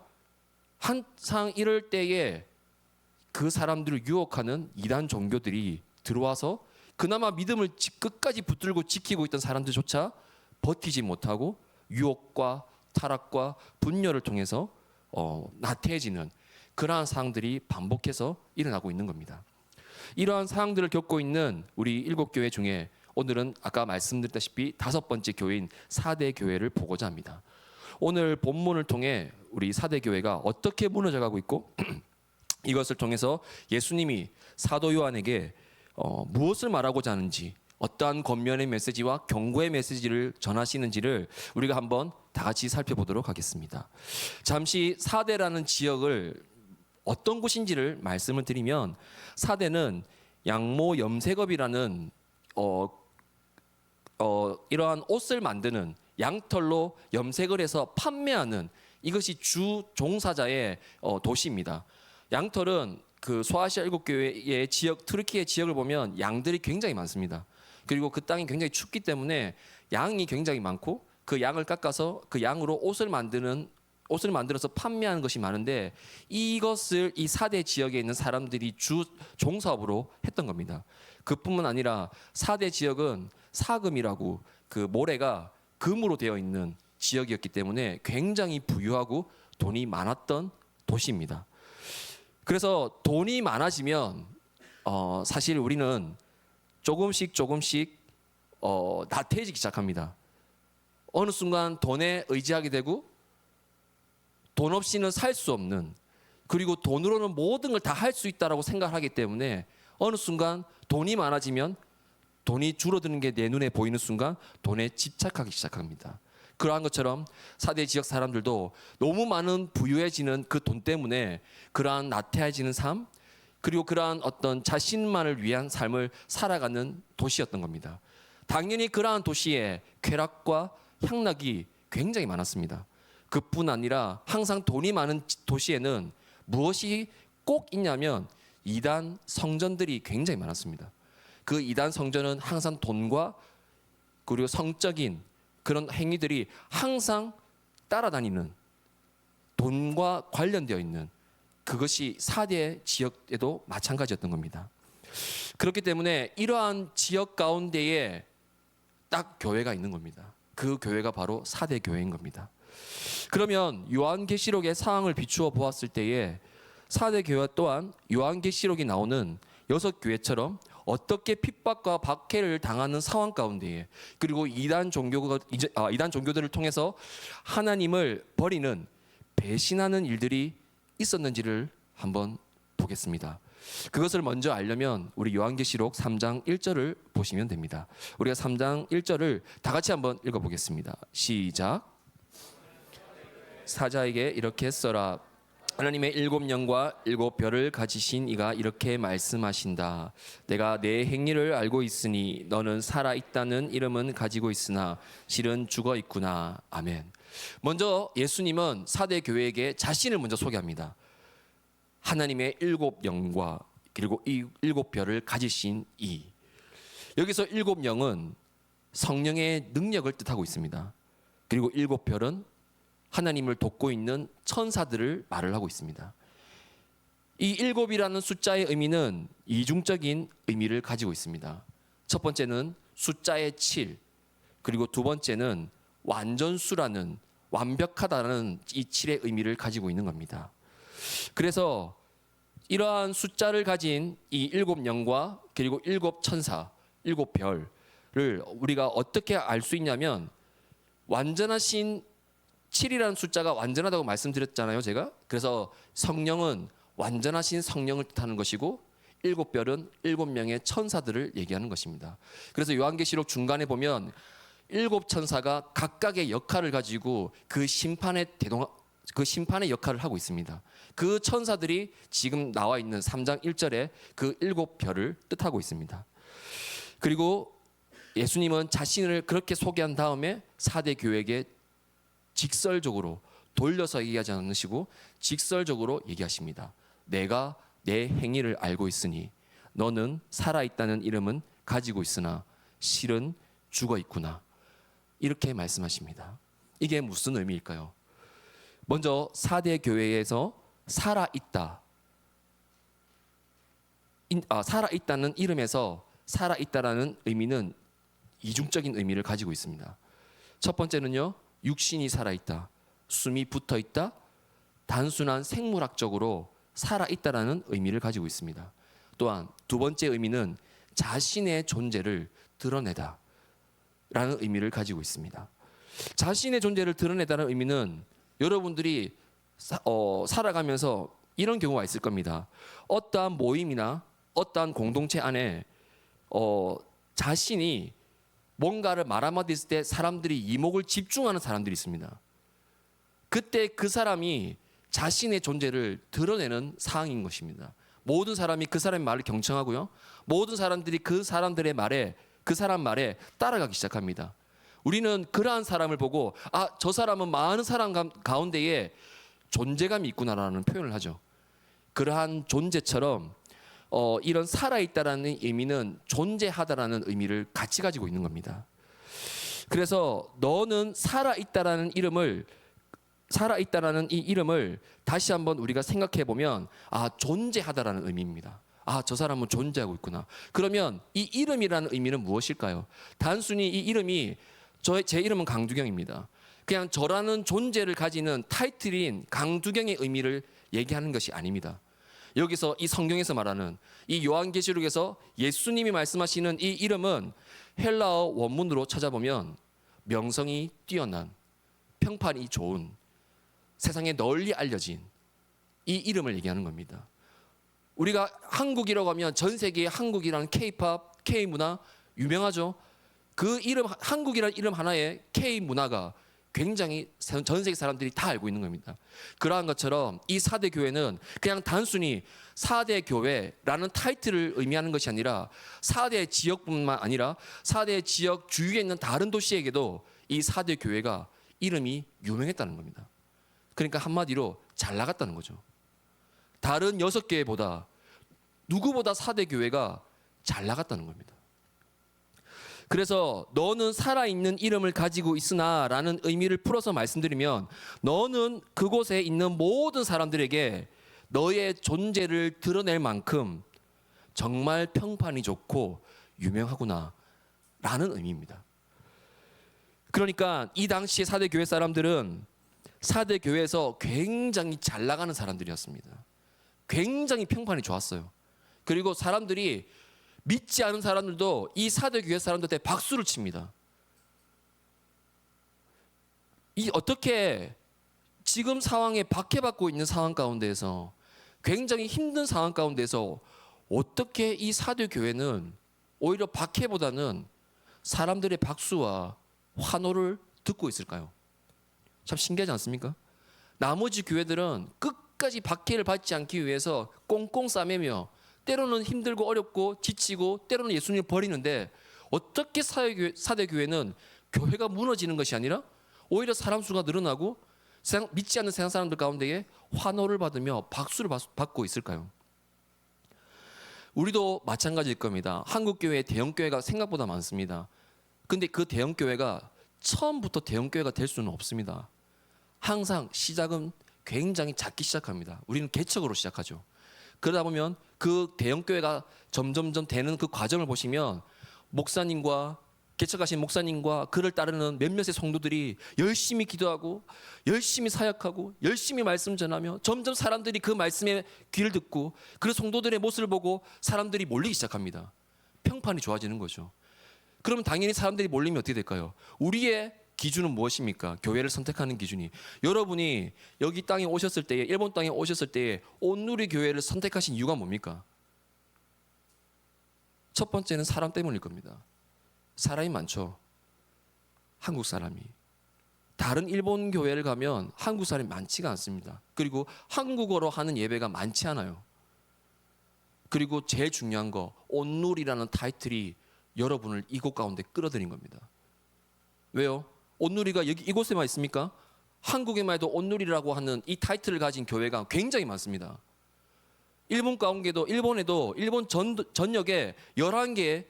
한창 이럴 때에 그 사람들을 유혹하는 이단 종교들이 들어와서 그나마 믿음을 끝까지 붙들고 지키고 있던 사람들조차 버티지 못하고 유혹과 타락과 분열을 통해서 나태해지는 그러한 상황들이 반복해서 일어나고 있는 겁니다. 이러한 상황들을 겪고 있는 우리 7교회 중에 오늘은 아까 말씀드렸다시피 5번째 교회인 4대 교회를 보고자 합니다. 오늘 본문을 통해 우리 4대 교회가 어떻게 무너져가고 있고 이것을 통해서 예수님이 사도 요한에게 무엇을 말하고자 하는지 어떠한 권면의 메시지와 경고의 메시지를 전하시는지를 우리가 한번 다 같이 살펴보도록 하겠습니다. 잠시 4대라는 지역을 어떤 곳인지를 말씀을 드리면 사대는 양모 염색업이라는 이러한 옷을 만드는 양털로 염색을 해서 판매하는 이것이 주 종사자의 도시입니다. 양털은 그 소아시아 7교회의 지역 트르키의 지역을 보면 양들이 굉장히 많습니다. 그리고 그 땅이 굉장히 춥기 때문에 양이 굉장히 많고 그 양을 깎아서 그 양으로 옷을 만들어서 판매하는 것이 많은데 이것을 이 4대 지역에 있는 사람들이 주 종사업으로 했던 겁니다. 그뿐만 아니라 4대 지역은 사금이라고 그 모래가 금으로 되어 있는 지역이었기 때문에 굉장히 부유하고 돈이 많았던 도시입니다. 그래서 돈이 많아지면 사실 우리는 조금씩 나태해지기 시작합니다. 어느 순간 돈에 의지하게 되고 돈 없이는 살 수 없는 그리고 돈으로는 모든 걸 다 할 수 있다라고 생각하기 때문에 어느 순간 돈이 많아지면 돈이 줄어드는 게 내 눈에 보이는 순간 돈에 집착하기 시작합니다. 그러한 것처럼 4대 지역 사람들도 너무 많은 부유해지는 그 돈 때문에 그러한 나태해지는 삶 그리고 그러한 어떤 자신만을 위한 삶을 살아가는 도시였던 겁니다. 당연히 그러한 도시에 쾌락과 향락이 굉장히 많았습니다. 그뿐 아니라 항상 돈이 많은 도시에는 무엇이 꼭 있냐면 이단 성전들이 굉장히 많았습니다. 그 이단 성전은 항상 돈과 그리고 성적인 그런 행위들이 항상 따라다니는 돈과 관련되어 있는 그것이 4대 지역에도 마찬가지였던 겁니다. 그렇기 때문에 이러한 지역 가운데에 딱 교회가 있는 겁니다. 그 교회가 바로 4대 교회인 겁니다. 그러면 요한계시록의 상황을 비추어 보았을 때에 4대 교회 또한 요한계시록이 나오는 6교회처럼 어떻게 핍박과 박해를 당하는 상황 가운데에 그리고 이단 종교들을 통해서 하나님을 버리는 배신하는 일들이 있었는지를 한번 보겠습니다. 그것을 먼저 알려면 우리 요한계시록 3장 1절을 보시면 됩니다. 우리가 3장 1절을 다 같이 한번 읽어보겠습니다. 시작. 사자에게 이렇게 써라. 하나님의 7영과 7별을 가지신 이가 이렇게 말씀하신다. 내가 내 행위를 알고 있으니 너는 살아있다는 이름은 가지고 있으나 실은 죽어 있구나. 아멘. 먼저 예수님은 사대 교회에게 자신을 먼저 소개합니다. 하나님의 7영과 그리고 이 7별을 가지신 이. 여기서 7영은 성령의 능력을 뜻하고 있습니다. 그리고 7별은 하나님을 돕고 있는 천사들을 말을 하고 있습니다. 이 7이라는 숫자의 의미는 이중적인 의미를 가지고 있습니다. 첫 번째는 숫자의 7, 그리고 두 번째는 완전수라는, 완벽하다는 이 7의 의미를 가지고 있는 겁니다. 그래서 이러한 숫자를 가진 이 7영과 그리고 7천사, 7별을 우리가 어떻게 알 수 있냐면, 완전하신 7이라는 숫자가 완전하다고 말씀드렸잖아요, 제가. 그래서 성령은 완전하신 성령을 뜻하는 것이고 7별은 7명의 천사들을 얘기하는 것입니다. 그래서 요한계시록 중간에 보면 7천사가 각각의 역할을 가지고 그 심판의 역할을 하고 있습니다. 그 천사들이 지금 나와 있는 3장 1절에 그 7별을 뜻하고 있습니다. 그리고 예수님은 자신을 그렇게 소개한 다음에 사대 교회에게 직설적으로 돌려서 얘기하지 않으시고 직설적으로 얘기하십니다. 내가 내 행위를 알고 있으니 너는 살아있다는 이름은 가지고 있으나 실은 죽어 있구나. 이렇게 말씀하십니다. 이게 무슨 의미일까요? 먼저 사대 교회에서 살아있다. 살아있다는 이름에서 살아있다라는 의미는 이중적인 의미를 가지고 있습니다. 첫 번째는요, 육신이 살아있다, 숨이 붙어있다, 단순한 생물학적으로 살아있다라는 의미를 가지고 있습니다. 또한 두 번째 의미는 자신의 존재를 드러내다 라는 의미를 가지고 있습니다. 자신의 존재를 드러내다는 의미는 여러분들이 살아가면서 이런 경우가 있을 겁니다. 어떠한 모임이나 어떠한 공동체 안에 자신이 뭔가를 말 한마디 했을 때 사람들이 이목을 집중하는 사람들이 있습니다. 그때 그 사람이 자신의 존재를 드러내는 상황인 것입니다. 모든 사람이 그 사람의 말을 경청하고요, 모든 사람들이 그 사람들의 말에, 그 사람 말에 따라가기 시작합니다. 우리는 그러한 사람을 보고 저 사람은 많은 사람 가운데에 존재감이 있구나라는 표현을 하죠. 그러한 존재처럼 이런 살아있다라는 의미는 존재하다라는 의미를 같이 가지고 있는 겁니다. 그래서 너는 살아있다라는 이 이름을 다시 한번 우리가 생각해 보면 존재하다라는 의미입니다. 저 사람은 존재하고 있구나. 그러면 이 이름이라는 의미는 무엇일까요? 단순히 이 이름이 제 이름은 강두경입니다. 그냥 저라는 존재를 가지는 타이틀인 강두경의 의미를 얘기하는 것이 아닙니다. 여기서 이 성경에서 말하는 이 요한계시록에서 예수님이 말씀하시는 이 이름은 헬라어 원문으로 찾아보면 명성이 뛰어난, 평판이 좋은, 세상에 널리 알려진 이 이름을 얘기하는 겁니다. 우리가 한국이라고 하면 전 세계에 한국이라는 K-팝, K-문화 유명하죠. 그 이름, 한국이라는 이름 하나에 K-문화가 굉장히 전 세계 사람들이 다 알고 있는 겁니다. 그러한 것처럼 이 사대 교회는 그냥 단순히 사대 교회라는 타이틀을 의미하는 것이 아니라 사대 지역뿐만 아니라 사대 지역 주위에 있는 다른 도시에게도 이 사대 교회가 이름이 유명했다는 겁니다. 그러니까 한마디로 잘 나갔다는 거죠. 다른 6교회보다 누구보다 사대 교회가 잘 나갔다는 겁니다. 그래서 너는 살아있는 이름을 가지고 있으나 라는 의미를 풀어서 말씀드리면, 너는 그곳에 있는 모든 사람들에게 너의 존재를 드러낼 만큼 정말 평판이 좋고 유명하구나 라는 의미입니다. 그러니까 이 당시에 사대 교회 사람들은 사대 교회에서 굉장히 잘 나가는 사람들이었습니다. 굉장히 평판이 좋았어요. 그리고 사람들이 믿지 않은 사람들도 이 사대 교회 사람들한테 박수를 칩니다. 이 어떻게 지금 상황에 박해받고 있는 상황 가운데에서 굉장히 힘든 상황 가운데서 어떻게 이 사도 교회는 오히려 박해보다는 사람들의 박수와 환호를 듣고 있을까요? 참 신기하지 않습니까? 나머지 교회들은 끝까지 박해를 받지 않기 위해서 꽁꽁 싸매며 때로는 힘들고 어렵고 지치고 때로는 예수님을 버리는데 어떻게 사대 교회는 교회가 무너지는 것이 아니라 오히려 사람 수가 늘어나고 믿지 않는 세상 사람들 가운데에 환호를 받으며 박수를 받고 있을까요? 우리도 마찬가지일 겁니다. 한국 교회의 대형 교회가 생각보다 많습니다. 근데 그 대형 교회가 처음부터 대형 교회가 될 수는 없습니다. 항상 시작은 굉장히 작게 시작합니다. 우리는 개척으로 시작하죠. 그러다 보면 그 대형 교회가 점점점 되는 그 과정을 보시면 목사님과 개척하신 목사님과 그를 따르는 몇몇의 성도들이 열심히 기도하고 열심히 사역하고 열심히 말씀 전하며 점점 사람들이 그 말씀에 귀를 듣고 그 성도들의 모습을 보고 사람들이 몰리기 시작합니다. 평판이 좋아지는 거죠. 그러면 당연히 사람들이 몰리면 어떻게 될까요? 우리의 기준은 무엇입니까? 교회를 선택하는 기준이. 여러분이 여기 땅에 오셨을 때에, 일본 땅에 오셨을 때에 온누리 교회를 선택하신 이유가 뭡니까? 첫 번째는 사람 때문일 겁니다. 사람이 많죠. 한국 사람이. 다른 일본 교회를 가면 한국 사람이 많지가 않습니다. 그리고 한국어로 하는 예배가 많지 않아요. 그리고 제일 중요한 거, 온누리라는 타이틀이 여러분을 이곳 가운데 끌어들인 겁니다. 왜요? 온누리가 여기 이곳에만 있습니까? 한국에만 해도 온누리라고 하는 이 타이틀을 가진 교회가 굉장히 많습니다. 일본 가운데도 일본에도 일본 전역에 11개의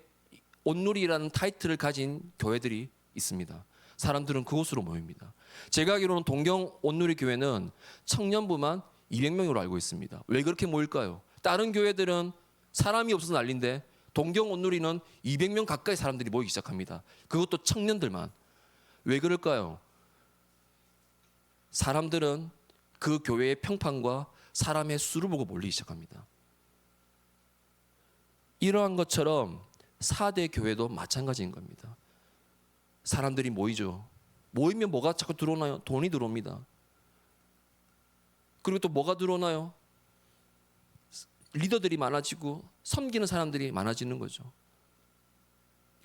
온누리라는 타이틀을 가진 교회들이 있습니다. 사람들은 그곳으로 모입니다. 제가 알기로는 동경 온누리 교회는 청년부만 200명으로 알고 있습니다. 왜 그렇게 모일까요? 다른 교회들은 사람이 없어서 난리인데 동경 온누리는 200명 가까이 사람들이 모이기 시작합니다. 그것도 청년들만. 왜 그럴까요? 사람들은 그 교회의 평판과 사람의 수를 보고 몰리기 시작합니다. 이러한 것처럼 4대 교회도 마찬가지인 겁니다. 사람들이 모이죠. 모이면 뭐가 자꾸 들어오나요? 돈이 들어옵니다. 그리고 또 뭐가 들어오나요? 리더들이 많아지고 섬기는 사람들이 많아지는 거죠.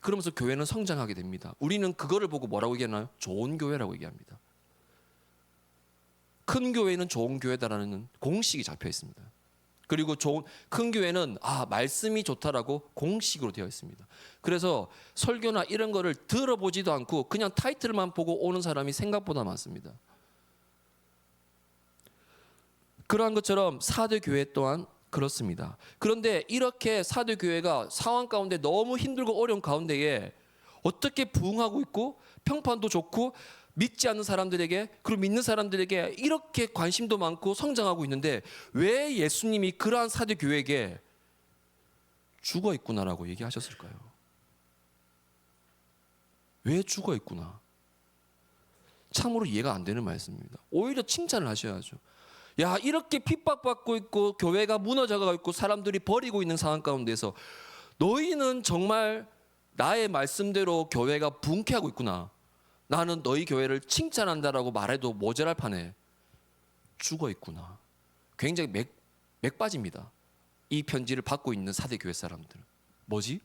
그러면서 교회는 성장하게 됩니다. 우리는 그거를 보고 뭐라고 얘기하나요? 좋은 교회라고 얘기합니다. 큰 교회는 좋은 교회다라는 공식이 잡혀 있습니다. 그리고 큰 교회는 말씀이 좋다라고 공식으로 되어 있습니다. 그래서 설교나 이런 거를 들어보지도 않고 그냥 타이틀만 보고 오는 사람이 생각보다 많습니다. 그러한 것처럼 4대 교회 또한 그렇습니다. 그런데 이렇게 4대 교회가 상황 가운데 너무 힘들고 어려운 가운데에 어떻게 부흥하고 있고 평판도 좋고 믿지 않는 사람들에게 그리고 믿는 사람들에게 이렇게 관심도 많고 성장하고 있는데 왜 예수님이 그러한 4대 교회에게 죽어 있구나라고 얘기하셨을까요? 왜 죽어 있구나? 참으로 이해가 안 되는 말씀입니다. 오히려 칭찬을 하셔야죠. 야, 이렇게 핍박받고 있고 교회가 무너져가고 있고 사람들이 버리고 있는 상황 가운데서 너희는 정말 나의 말씀대로 교회가 붕괴하고 있구나. 나는 너희 교회를 칭찬한다라고 말해도 모자랄 판에 죽어 있구나. 굉장히 맥 빠집니다. 이 편지를 받고 있는 4대 교회 사람들. 뭐지?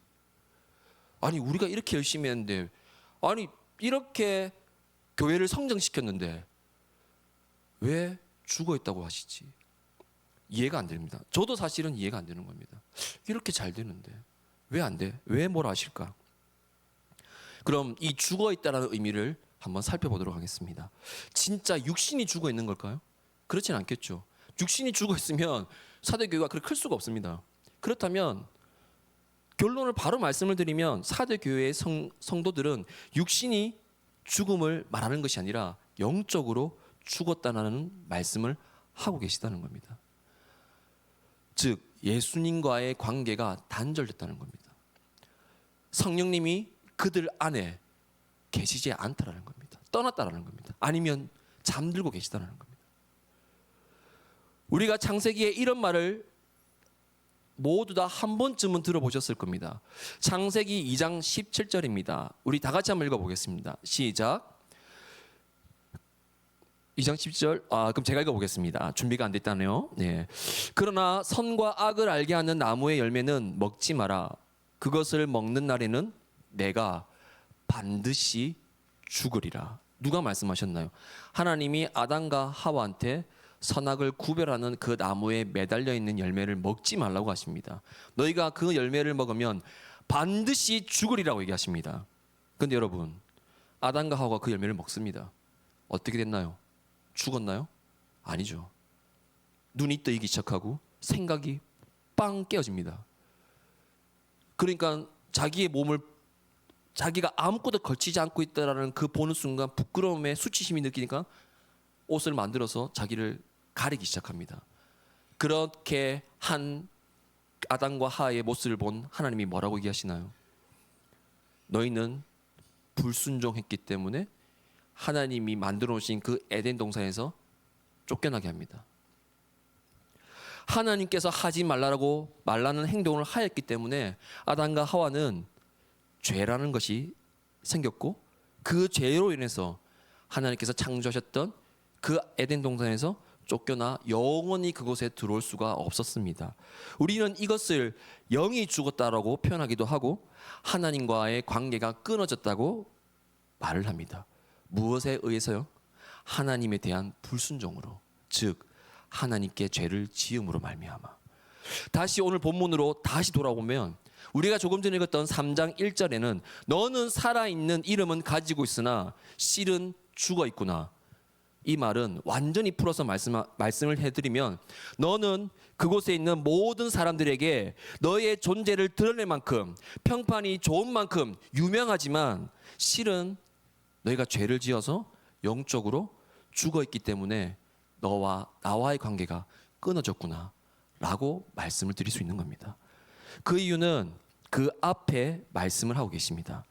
아니 우리가 이렇게 열심히 했는데 아니 이렇게 교회를 성장시켰는데 왜 죽어 있다고 하시지? 이해가 안 됩니다. 저도 사실은 이해가 안 되는 겁니다. 이렇게 잘 되는데 왜 안 돼? 왜 뭐라 하실까? 그럼 이 죽어 있다라는 의미를 한번 살펴보도록 하겠습니다. 진짜 육신이 죽어 있는 걸까요? 그렇진 않겠죠. 육신이 죽어 있으면 4대 교회가 그렇게 클 수가 없습니다. 그렇다면 결론을 바로 말씀을 드리면 4대 교회의 성도들은 육신이 죽음을 말하는 것이 아니라 영적으로 죽었다는 말씀을 하고 계시다는 겁니다. 즉 예수님과의 관계가 단절됐다는 겁니다. 성령님이 그들 안에 계시지 않다라는 겁니다. 떠났다라는 겁니다. 아니면 잠들고 계시다는 겁니다. 우리가 창세기에 이런 말을 모두 다 한 번쯤은 들어보셨을 겁니다. 창세기 2장 17절입니다. 우리 다 같이 한번 읽어보겠습니다. 시작. 2장 10절. 그럼 제가 읽어보겠습니다. 준비가 안 됐다네요. 네. 그러나 선과 악을 알게 하는 나무의 열매는 먹지 마라. 그것을 먹는 날에는 내가 반드시 죽으리라. 누가 말씀하셨나요? 하나님이 아담과 하와한테 선악을 구별하는 그 나무에 매달려 있는 열매를 먹지 말라고 하십니다. 너희가 그 열매를 먹으면 반드시 죽으리라고 얘기하십니다. 그런데 여러분, 아담과 하와가 그 열매를 먹습니다. 어떻게 됐나요? 죽었나요? 아니죠. 눈이 뜨이기 시작하고 생각이 빵 깨어집니다. 그러니까 자기의 몸을 자기가 아무것도 걸치지 않고 있다라는 그 보는 순간 부끄러움에 수치심이 느끼니까 옷을 만들어서 자기를 가리기 시작합니다. 그렇게 한 아담과 하와의 모습을 본 하나님이 뭐라고 얘기하시나요? 너희는 불순종했기 때문에 하나님이 만들어 놓으신 그 에덴 동산에서 쫓겨나게 합니다. 하나님께서 하지 말라는 행동을 하였기 때문에 아담과 하와는 죄라는 것이 생겼고, 그 죄로 인해서 하나님께서 창조하셨던 그 에덴 동산에서 쫓겨나 영원히 그곳에 들어올 수가 없었습니다. 우리는 이것을 영이 죽었다라고 표현하기도 하고 하나님과의 관계가 끊어졌다고 말을 합니다. 무엇에 의해서요? 하나님에 대한 불순종으로, 즉 하나님께 죄를 지음으로 말미암아. 다시 오늘 본문으로 다시 돌아오면 우리가 조금 전에 읽었던 3장 1절에는 너는 살아있는 이름은 가지고 있으나 실은 죽어 있구나. 이 말은 완전히 풀어서 말씀을 해드리면 너는 그곳에 있는 모든 사람들에게 너의 존재를 드러낼 만큼 평판이 좋은 만큼 유명하지만 실은 너희가 죄를 지어서 영적으로 죽어 있기 때문에 너와 나와의 관계가 끊어졌구나 라고 말씀을 드릴 수 있는 겁니다. 그 이유는 그 앞에 말씀을 하고 계십니다.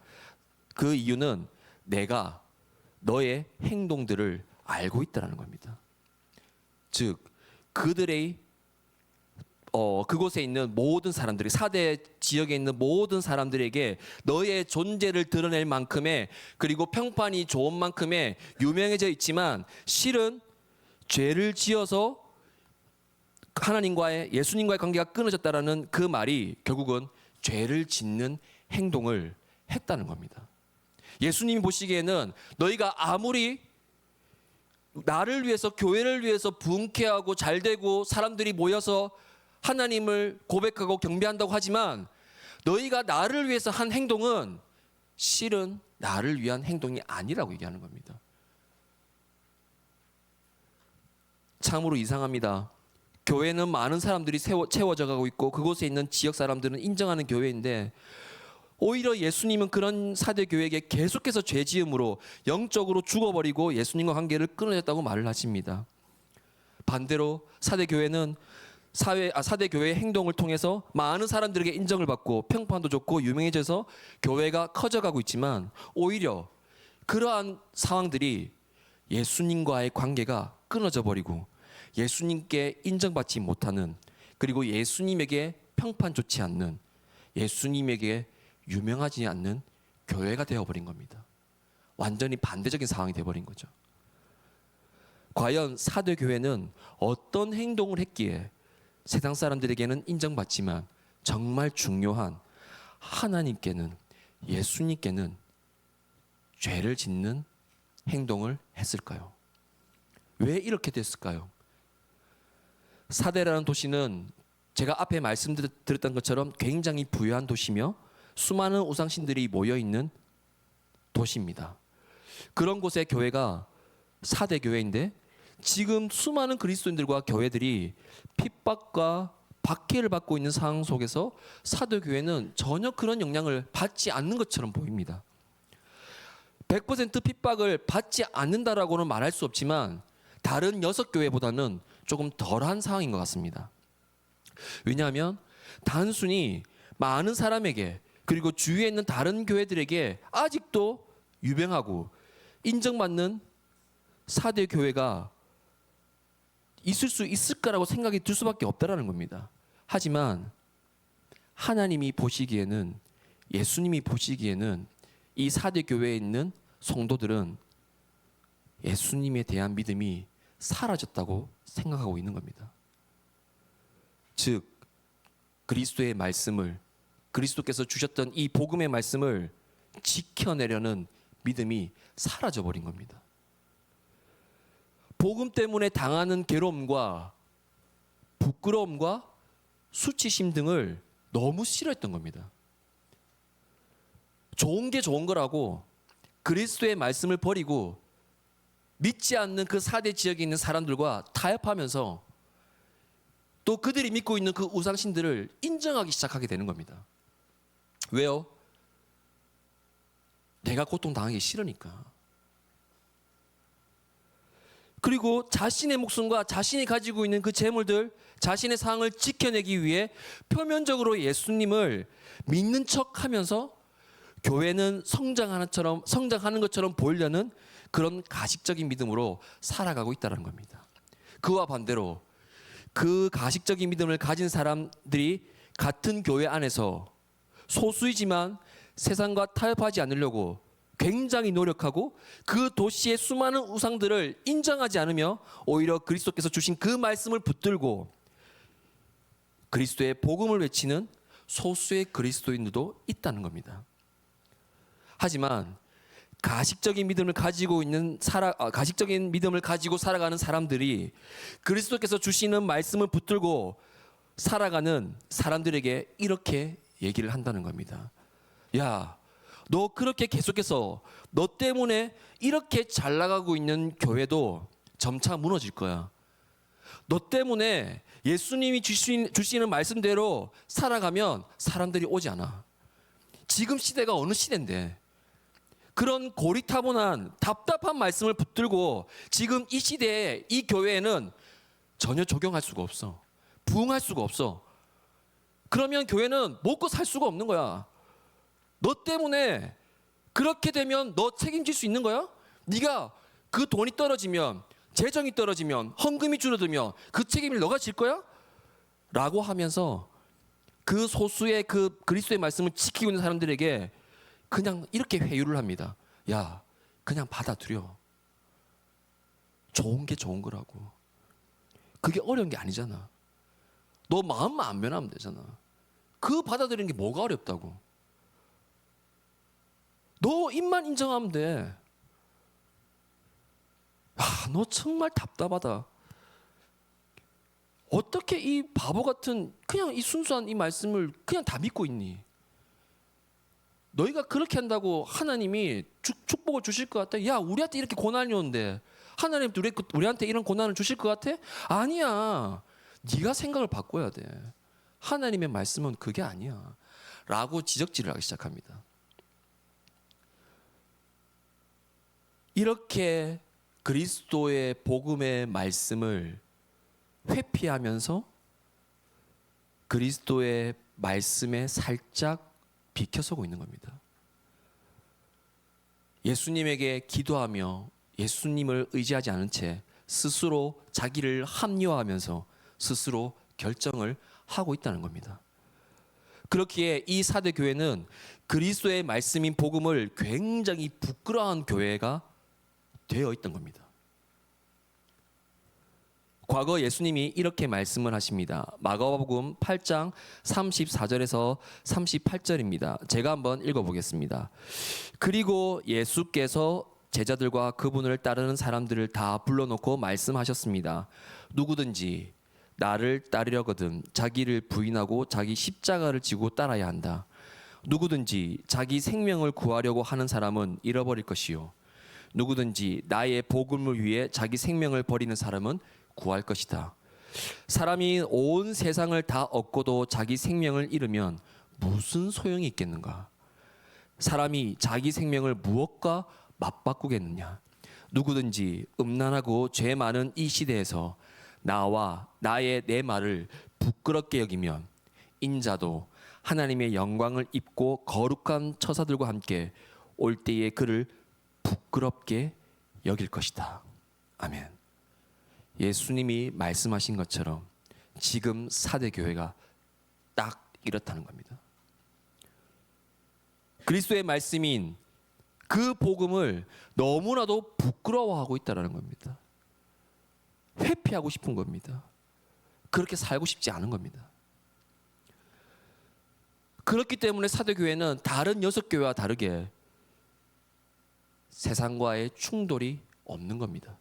그 이유는 내가 너의 행동들을 알고 있다는 겁니다. 즉 그들의 그곳에 있는 모든 사람들이, 사대 지역에 있는 모든 사람들에게 너의 존재를 드러낼 만큼의, 그리고 평판이 좋은 만큼의 유명해져 있지만 실은 죄를 지어서 하나님과의, 예수님과의 관계가 끊어졌다라는 그 말이 결국은 죄를 짓는 행동을 했다는 겁니다. 예수님이 보시기에는 너희가 아무리 나를 위해서, 교회를 위해서 부흥케하고 잘되고 사람들이 모여서 하나님을 고백하고 경배한다고 하지만 너희가 나를 위해서 한 행동은 실은 나를 위한 행동이 아니라고 얘기하는 겁니다. 참으로 이상합니다. 교회는 많은 사람들이 채워져 가고 있고 그곳에 있는 지역 사람들은 인정하는 교회인데 오히려 예수님은 그런 사대 교회에게 계속해서 죄 지음으로 영적으로 죽어버리고 예수님과 관계를 끊어졌다고 말을 하십니다. 반대로 사대 교회는 사대 교회의 행동을 통해서 많은 사람들에게 인정을 받고 평판도 좋고 유명해져서 교회가 커져가고 있지만 오히려 그러한 상황들이 예수님과의 관계가 끊어져 버리고 예수님께 인정받지 못하는, 그리고 예수님에게 평판 좋지 않는, 예수님에게 유명하지 않는 교회가 되어버린 겁니다. 완전히 반대적인 상황이 되어버린 거죠. 과연 사대 교회는 어떤 행동을 했기에 세상 사람들에게는 인정받지만 정말 중요한 하나님께는, 예수님께는 죄를 짓는 행동을 했을까요? 왜 이렇게 됐을까요? 사대라는 도시는 제가 앞에 말씀드렸던 것처럼 굉장히 부유한 도시며 수많은 우상신들이 모여있는 도시입니다. 그런 곳의 교회가 사대 교회인데 지금 수많은 그리스도인들과 교회들이 핍박과 박해를 받고 있는 상황 속에서 사대 교회는 전혀 그런 영향을 받지 않는 것처럼 보입니다. 100% 핍박을 받지 않는다라고는 말할 수 없지만 다른 6교회보다는 조금 덜한 상황인 것 같습니다. 왜냐하면 단순히 많은 사람에게, 그리고 주위에 있는 다른 교회들에게 아직도 유명하고 인정받는 사대 교회가 있을 수 있을까라고 생각이 들 수밖에 없다라는 겁니다. 하지만 하나님이 보시기에는, 예수님이 보시기에는 이 사대 교회에 있는 성도들은 예수님에 대한 믿음이 사라졌다고 생각하고 있는 겁니다. 즉 그리스도의 말씀을, 그리스도께서 주셨던 이 복음의 말씀을 지켜내려는 믿음이 사라져 버린 겁니다. 복음 때문에 당하는 괴로움과 부끄러움과 수치심 등을 너무 싫어했던 겁니다. 좋은 게 좋은 거라고 그리스도의 말씀을 버리고 믿지 않는 그 사대 지역에 있는 사람들과 타협하면서 또 그들이 믿고 있는 그 우상신들을 인정하기 시작하게 되는 겁니다. 왜요? 내가 고통당하기 싫으니까. 그리고 자신의 목숨과 자신이 가지고 있는 그 재물들, 자신의 상을 지켜내기 위해 표면적으로 예수님을 믿는 척하면서 교회는 성장하는 것처럼 보이려는 그런 가식적인 믿음으로 살아가고 있다는 겁니다. 그와 반대로 그 가식적인 믿음을 가진 사람들이 같은 교회 안에서 소수이지만 세상과 타협하지 않으려고 굉장히 노력하고 그 도시의 수많은 우상들을 인정하지 않으며 오히려 그리스도께서 주신 그 말씀을 붙들고 그리스도의 복음을 외치는 소수의 그리스도인들도 있다는 겁니다. 하지만 가식적인 믿음을 가지고 살아가는 사람들이 그리스도께서 주시는 말씀을 붙들고 살아가는 사람들에게 이렇게 얘기를 한다는 겁니다. 야, 너 그렇게 계속해서 너 때문에 이렇게 잘 나가고 있는 교회도 점차 무너질 거야. 너 때문에 예수님이 주시는 말씀대로 살아가면 사람들이 오지 않아. 지금 시대가 어느 시대인데 그런 고리타분한 답답한 말씀을 붙들고 지금 이 시대에 이 교회에는 전혀 적용할 수가 없어. 부응할 수가 없어. 그러면 교회는 먹고 살 수가 없는 거야. 너 때문에 그렇게 되면 너 책임질 수 있는 거야? 네가 그 돈이 떨어지면, 재정이 떨어지면, 헌금이 줄어들면 그 책임을 너가 질 거야? 라고 하면서 그 소수의 그 그리스도의 말씀을 지키고 있는 사람들에게 그냥 이렇게 회유를 합니다. 야, 그냥 받아들여. 좋은 게 좋은 거라고. 그게 어려운 게 아니잖아. 너 마음만 안 변하면 되잖아. 그 받아들이는 게 뭐가 어렵다고. 너 입만 인정하면 돼. 너 정말 답답하다. 어떻게 이 바보 같은 그냥 이 순수한 이 말씀을 그냥 다 믿고 있니? 너희가 그렇게 한다고 하나님이 축복을 주실 것 같아? 야, 우리한테 이렇게 고난이 오는데 하나님 우리한테 이런 고난을 주실 것 같아? 아니야. 네가 생각을 바꿔야 돼. 하나님의 말씀은 그게 아니야. 라고 지적질을 하기 시작합니다. 이렇게 그리스도의 복음의 말씀을 회피하면서 그리스도의 말씀에 살짝 비켜서고 있는 겁니다. 예수님에게 기도하며 예수님을 의지하지 않은 채 스스로 자기를 합리화하면서 스스로 결정을 하고 있다는 겁니다. 그렇기에 이 사대 교회는 그리스도의 말씀인 복음을 굉장히 부끄러워한 교회가 되어 있던 겁니다. 과거 예수님이 이렇게 말씀을 하십니다. 마가복음 8장 34절에서 38절입니다. 제가 한번 읽어보겠습니다. 그리고 예수께서 제자들과 그분을 따르는 사람들을 다 불러놓고 말씀하셨습니다. 누구든지 나를 따르려거든 자기를 부인하고 자기 십자가를 지고 따라야 한다. 누구든지 자기 생명을 구하려고 하는 사람은 잃어버릴 것이요. 누구든지 나의 복음을 위해 자기 생명을 버리는 사람은 구할 것이다. 사람이 온 세상을 다 얻고도 자기 생명을 잃으면 무슨 소용이 있겠는가? 사람이 자기 생명을 무엇과 맞바꾸겠느냐? 누구든지 음란하고 죄 많은 이 시대에서 나와 내 말을 부끄럽게 여기면 인자도 하나님의 영광을 입고 거룩한 처사들과 함께 올 때에 그를 부끄럽게 여길 것이다. 아멘. 예수님이 말씀하신 것처럼 지금 사대 교회가 딱 이렇다는 겁니다. 그리스도의 말씀인 그 복음을 너무나도 부끄러워하고 있다는 겁니다. 회피하고 싶은 겁니다. 그렇게 살고 싶지 않은 겁니다. 그렇기 때문에 사도교회는 다른 6교회와 다르게 세상과의 충돌이 없는 겁니다.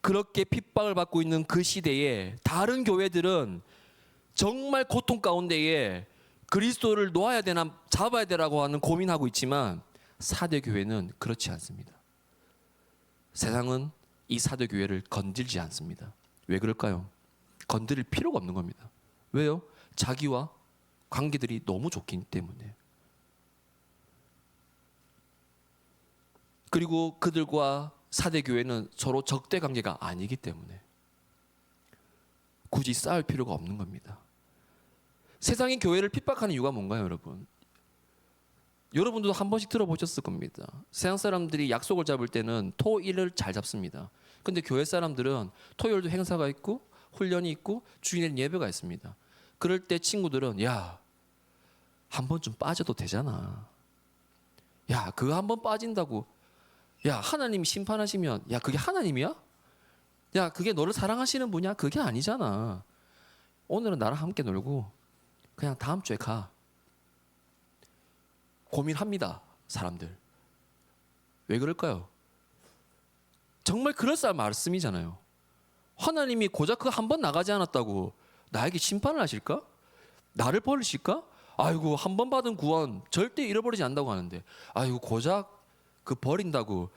그렇게 핍박을 받고 있는 그 시대에 다른 교회들은 정말 고통 가운데에 그리스도를 놓아야 되나 잡아야 되라고 하는 고민하고 있지만 사도교회는 그렇지 않습니다. 세상은 이 사도교회를 건들지 않습니다. 왜 그럴까요? 건드릴 필요가 없는 겁니다. 왜요? 자기와 관계들이 너무 좋기 때문에. 그리고 그들과 사대교회는 서로 적대 관계가 아니기 때문에 굳이 싸울 필요가 없는 겁니다. 세상이 교회를 핍박하는 이유가 뭔가요, 여러분? 여러분도 한 번씩 들어보셨을 겁니다. 세상 사람들이 약속을 잡을 때는 토일을 잘 잡습니다. 근데 교회 사람들은 토요일도 행사가 있고 훈련이 있고 주일에는 예배가 있습니다. 그럴 때 친구들은 야, 한 번 좀 빠져도 되잖아. 야, 그거 한 번 빠진다고 야, 하나님이 심판하시면 야, 그게 하나님이야? 야, 그게 너를 사랑하시는 분이야? 그게 아니잖아. 오늘은 나랑 함께 놀고 그냥 다음 주에 가. 고민합니다, 사람들. 왜 그럴까요? 정말 그럴싸한 말씀이잖아요. 하나님이 고작 그 한 번 나가지 않았다고 나에게 심판을 하실까? 나를 버리실까? 아이고, 한 번 받은 구원 절대 잃어버리지 않는다고 하는데 아이고, 고작 그 버린다고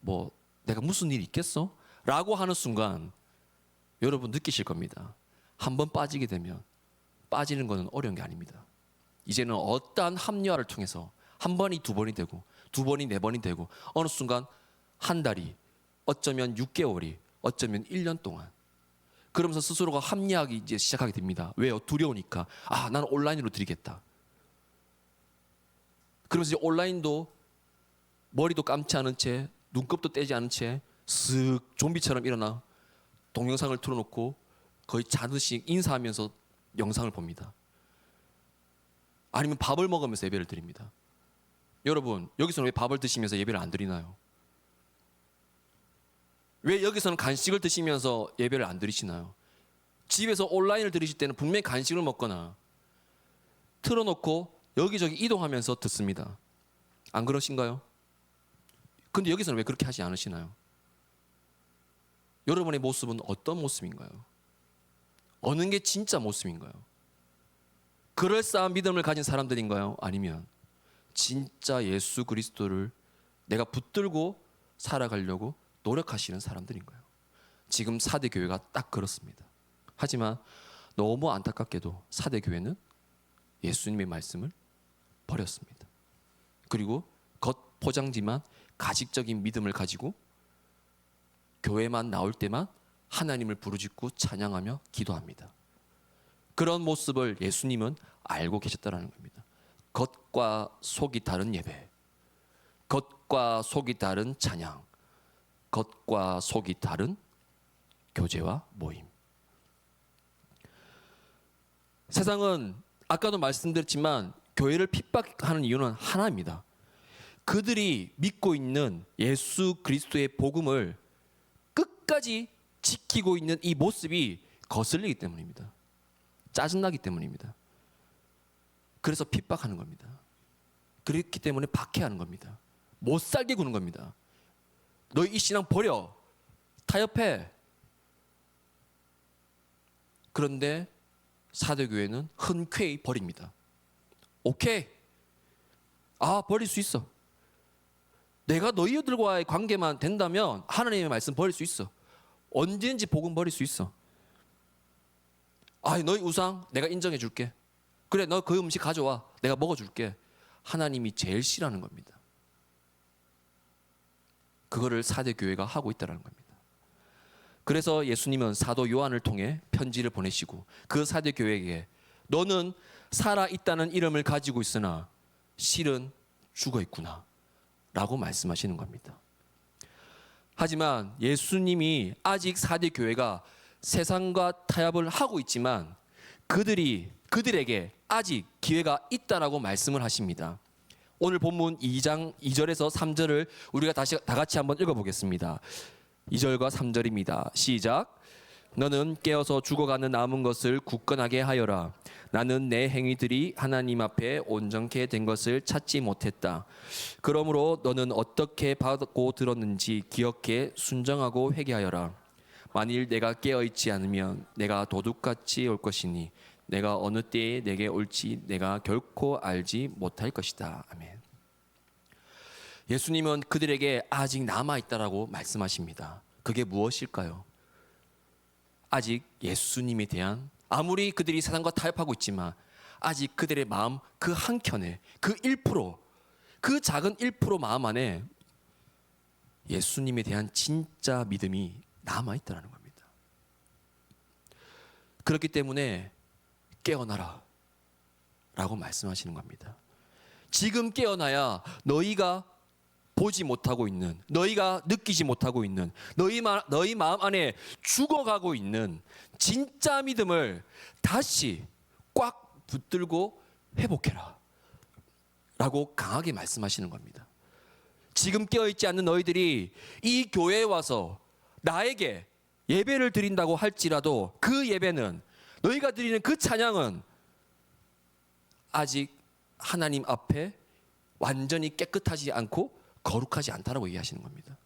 뭐 내가 무슨 일이 있겠어? 라고 하는 순간 여러분 느끼실 겁니다. 한 번 빠지게 되면 빠지는 것은 어려운 게 아닙니다. 이제는 어떠한 합리화를 통해서 한 번이 두 번이 되고 두 번이 네 번이 되고 어느 순간 한 달이 어쩌면 6개월이 어쩌면 1년 동안 그러면서 스스로가 합리화하기 이제 시작하게 됩니다. 왜요? 두려우니까. 아, 나는 온라인으로 드리겠다. 그러면서 이제 온라인도 머리도 감지 않은 채 눈곱도 떼지 않은 채 쓱 좀비처럼 일어나 동영상을 틀어놓고 거의 자듯이 인사하면서 영상을 봅니다. 아니면 밥을 먹으면서 예배를 드립니다. 여러분, 여기서는 왜 밥을 드시면서 예배를 안 드리나요? 왜 여기서는 간식을 드시면서 예배를 안 드리시나요? 집에서 온라인을 들으실 때는 분명히 간식을 먹거나 틀어놓고 여기저기 이동하면서 듣습니다. 안 그러신가요? 근데 여기서는 왜 그렇게 하지 않으시나요? 여러분의 모습은 어떤 모습인가요? 어느 게 진짜 모습인가요? 그럴싸한 믿음을 가진 사람들인가요? 아니면 진짜 예수 그리스도를 내가 붙들고 살아가려고 노력하시는 사람들인가요? 지금 사대교회가 딱 그렇습니다. 하지만 너무 안타깝게도 사대교회는 예수님의 말씀을 버렸습니다. 그리고 겉포장지만 가식적인 믿음을 가지고 교회만 나올 때만 하나님을 부르짖고 찬양하며 기도합니다. 그런 모습을 예수님은 알고 계셨다는 겁니다. 겉과 속이 다른 예배, 겉과 속이 다른 찬양, 겉과 속이 다른 교제와 모임. 세상은 아까도 말씀드렸지만 교회를 핍박하는 이유는 하나입니다. 그들이 믿고 있는 예수 그리스도의 복음을 끝까지 지키고 있는 이 모습이 거슬리기 때문입니다. 짜증나기 때문입니다. 그래서 핍박하는 겁니다. 그렇기 때문에 박해하는 겁니다. 못 살게 구는 겁니다. 너 이 신앙 버려. 타협해. 그런데 사도교회는 흔쾌히 버립니다. 오케이. 아, 버릴 수 있어. 내가 너희들과의 관계만 된다면 하나님의 말씀 버릴 수 있어. 언제든지 복음 버릴 수 있어. 아, 너희 우상 내가 인정해 줄게. 그래, 너 그 음식 가져와. 내가 먹어줄게. 하나님이 제일 싫어하는 겁니다. 그거를 사대교회가 하고 있다는 겁니다. 그래서 예수님은 사도 요한을 통해 편지를 보내시고 그 사대교회에게 너는 살아있다는 이름을 가지고 있으나 실은 죽어 있구나 라고 말씀하시는 겁니다. 하지만 예수님이 아직 사대교회가 세상과 타협을 하고 있지만 그들에게 아직 기회가 있다라고 말씀을 하십니다. 오늘 본문 2장 2절에서 3절을 우리가 다 같이 한번 읽어보겠습니다. 2절과 3절입니다. 시작. 너는 깨어서 죽어가는 남은 것을 굳건하게 하여라. 나는 내 행위들이 하나님 앞에 온전케 된 것을 찾지 못했다. 그러므로 너는 어떻게 받고 들었는지 기억해 순정하고 회개하여라. 만일 내가 깨어있지 않으면 내가 도둑같이 올 것이니 내가 어느 때에 내게 올지 내가 결코 알지 못할 것이다. 아멘. 예수님은 그들에게 아직 남아있다라고 말씀하십니다. 그게 무엇일까요? 아직 예수님에 대한, 아무리 그들이 세상과 타협하고 있지만 아직 그들의 마음 그 한켠에 그 1%, 그 작은 1% 마음 안에 예수님에 대한 진짜 믿음이 남아있다는 겁니다. 그렇기 때문에 깨어나라 라고 말씀하시는 겁니다. 지금 깨어나야 너희가 보지 못하고 있는, 너희가 느끼지 못하고 있는, 너희 마음 안에 죽어가고 있는 진짜 믿음을 다시 꽉 붙들고 회복해라 라고 강하게 말씀하시는 겁니다. 지금 깨어있지 않는 너희들이 이 교회에 와서 나에게 예배를 드린다고 할지라도 그 예배는, 너희가 드리는 그 찬양은 아직 하나님 앞에 완전히 깨끗하지 않고 거룩하지 않다라고 얘기하시는 겁니다.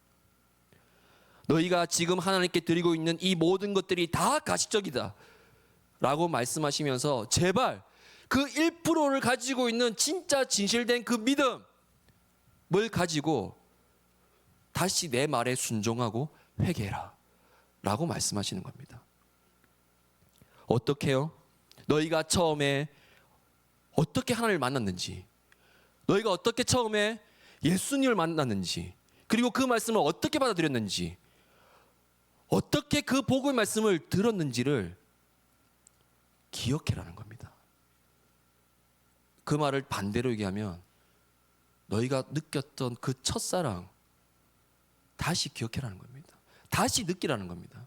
너희가 지금 하나님께 드리고 있는 이 모든 것들이 다 가시적이다 라고 말씀하시면서 제발 그 1%를 가지고 있는 진짜 진실된 그 믿음을 가지고 다시 내 말에 순종하고 회개해라 라고 말씀하시는 겁니다. 어떻게요? 너희가 처음에 어떻게 하나님을 만났는지, 너희가 어떻게 처음에 예수님을 만났는지, 그리고 그 말씀을 어떻게 받아들였는지, 어떻게 그 복음의 말씀을 들었는지를 기억해라는 겁니다. 그 말을 반대로 얘기하면 너희가 느꼈던 그 첫사랑 다시 기억해라는 겁니다. 다시 느끼라는 겁니다.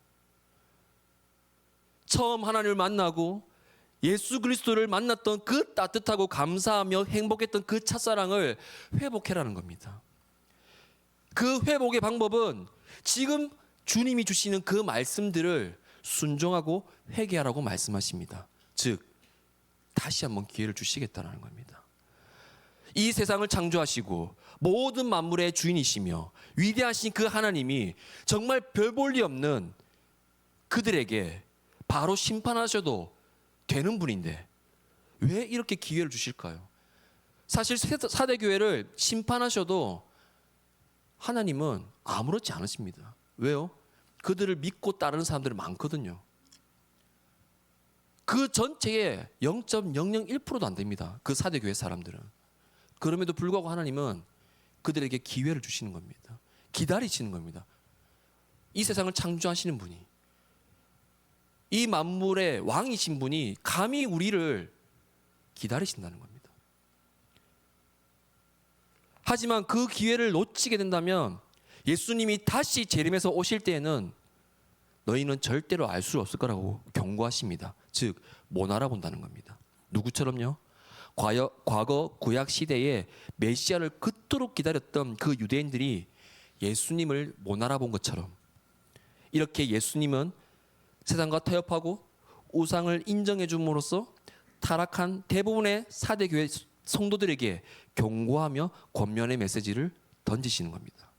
처음 하나님을 만나고 예수 그리스도를 만났던 그 따뜻하고 감사하며 행복했던 그 첫사랑을 회복해라는 겁니다. 그 회복의 방법은 지금 주님이 주시는 그 말씀들을 순종하고 회개하라고 말씀하십니다. 즉 다시 한번 기회를 주시겠다는 겁니다. 이 세상을 창조하시고 모든 만물의 주인이시며 위대하신 그 하나님이 정말 별 볼 리 없는 그들에게 바로 심판하셔도 되는 분인데 왜 이렇게 기회를 주실까요? 사실 사대교회를 심판하셔도 하나님은 아무렇지 않으십니다. 왜요? 그들을 믿고 따르는 사람들이 많거든요. 그 전체의 0.001%도 안 됩니다. 그 사대교회 사람들은. 그럼에도 불구하고 하나님은 그들에게 기회를 주시는 겁니다. 기다리시는 겁니다. 이 세상을 창조하시는 분이, 이 만물의 왕이신 분이 감히 우리를 기다리신다는 겁니다. 하지만 그 기회를 놓치게 된다면 예수님이 다시 재림해서 오실 때에는 너희는 절대로 알 수 없을 거라고 경고하십니다. 즉 못 알아본다는 겁니다. 누구처럼요? 과거 구약 시대에 메시아를 그토록 기다렸던 그 유대인들이 예수님을 못 알아본 것처럼, 이렇게 예수님은 세상과 타협하고 우상을 인정해 줌으로써 타락한 대부분의 사대교회 성도들에게 경고하며 권면의 메시지를 던지시는 겁니다.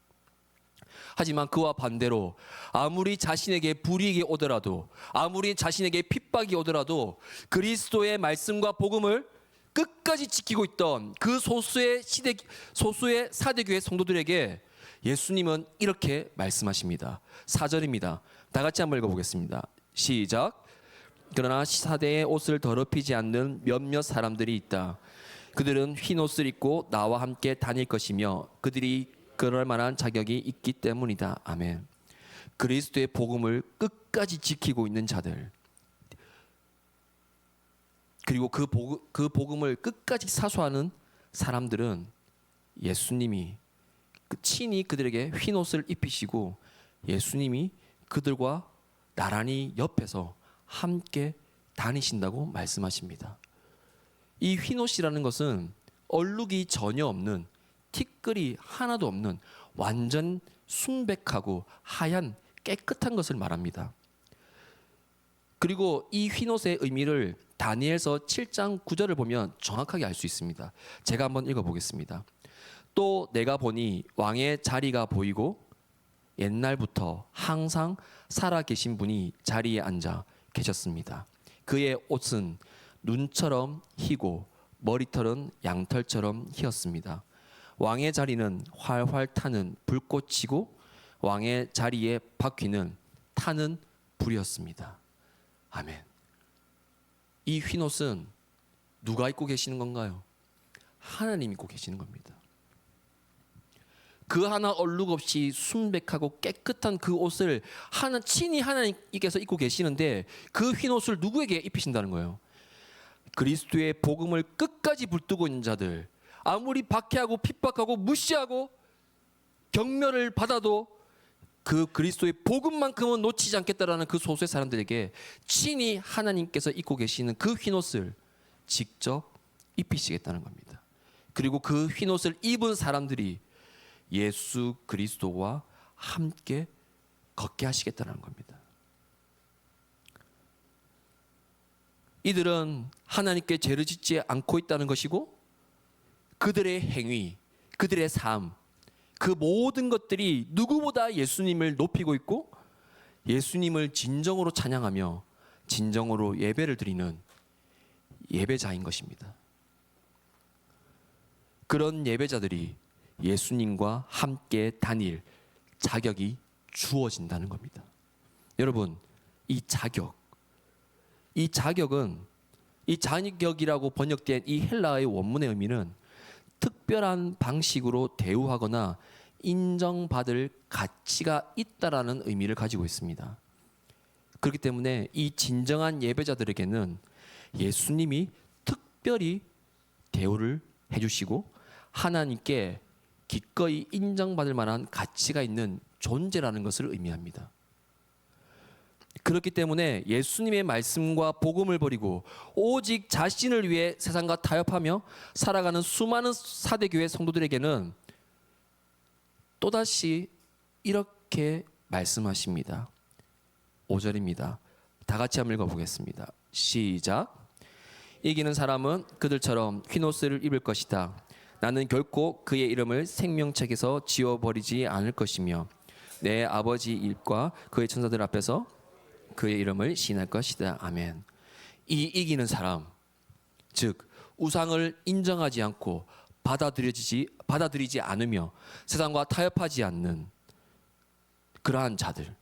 하지만 그와 반대로 아무리 자신에게 불이익이 오더라도, 아무리 자신에게 핍박이 오더라도 그리스도의 말씀과 복음을 끝까지 지키고 있던 그 소수의 사대교회 성도들에게 예수님은 이렇게 말씀하십니다. 4절입니다. 다 같이 한번 읽어보겠습니다. 시작. 그러나 사대의 옷을 더럽히지 않는 몇몇 사람들이 있다. 그들은 흰 옷을 입고 나와 함께 다닐 것이며 그들이 그럴 만한 자격이 있기 때문이다. 아멘. 그리스도의 복음을 끝까지 지키고 있는 자들, 그리고 그 복음을 끝까지 사수하는 사람들은 예수님이 친히 그들에게 흰 옷을 입히시고 예수님이 그들과 나란히 옆에서 함께 다니신다고 말씀하십니다. 이 휘노시라는 것은 얼룩이 전혀 없는, 티끌이 하나도 없는 완전 순백하고 하얀 깨끗한 것을 말합니다. 그리고 이 휘노스의 의미를 다니엘서 7장 9절을 보면 정확하게 알 수 있습니다. 제가 한번 읽어보겠습니다. 또 내가 보니 왕의 자리가 보이고 옛날부터 항상 살아계신 분이 자리에 앉아 계셨습니다. 그의 옷은 눈처럼 희고 머리털은 양털처럼 희었습니다. 왕의 자리는 활활 타는 불꽃이고 왕의 자리의 바퀴는 타는 불이었습니다. 아멘. 이 휘옷은 누가 입고 계시는 건가요? 하나님 입고 계시는 겁니다. 그 하나 얼룩 없이 순백하고 깨끗한 그 옷을 친히 하나님께서 입고 계시는데 그 흰옷을 누구에게 입히신다는 거예요? 그리스도의 복음을 끝까지 붙들고 있는 자들, 아무리 박해하고 핍박하고 무시하고 경멸을 받아도 그 그리스도의 복음만큼은 놓치지 않겠다라는 그 소수의 사람들에게 친히 하나님께서 입고 계시는 그 흰옷을 직접 입히시겠다는 겁니다. 그리고 그 흰옷을 입은 사람들이 예수 그리스도와 함께 걷게 하시겠다는 겁니다. 이들은 하나님께 죄를 짓지 않고 있다는 것이고 그들의 행위, 그들의 삶, 그 모든 것들이 누구보다 예수님을 높이고 있고 예수님을 진정으로 찬양하며 진정으로 예배를 드리는 예배자인 것입니다. 그런 예배자들이 예수님과 함께 다닐 자격이 주어진다는 겁니다. 여러분, 이 자격이라고 번역된 이 헬라어의 원문의 의미는 특별한 방식으로 대우하거나 인정받을 가치가 있다라는 의미를 가지고 있습니다. 그렇기 때문에 이 진정한 예배자들에게는 예수님이 특별히 대우를 해주시고 하나님께 기꺼이 인정받을 만한 가치가 있는 존재라는 것을 의미합니다. 그렇기 때문에 예수님의 말씀과 복음을 버리고 오직 자신을 위해 세상과 타협하며 살아가는 수많은 사대교회 성도들에게는 또다시 이렇게 말씀하십니다. 5절입니다. 다 같이 한번 읽어보겠습니다. 시작. 이기는 사람은 그들처럼 흰옷을 입을 것이다. 나는 결코 그의 이름을 생명책에서 지워버리지 않을 것이며 내 아버지 일과 그의 천사들 앞에서 그의 이름을 시인할 것이다. 아멘. 이 이기는 사람, 즉 우상을 인정하지 않고 받아들이지 않으며 세상과 타협하지 않는 그러한 자들,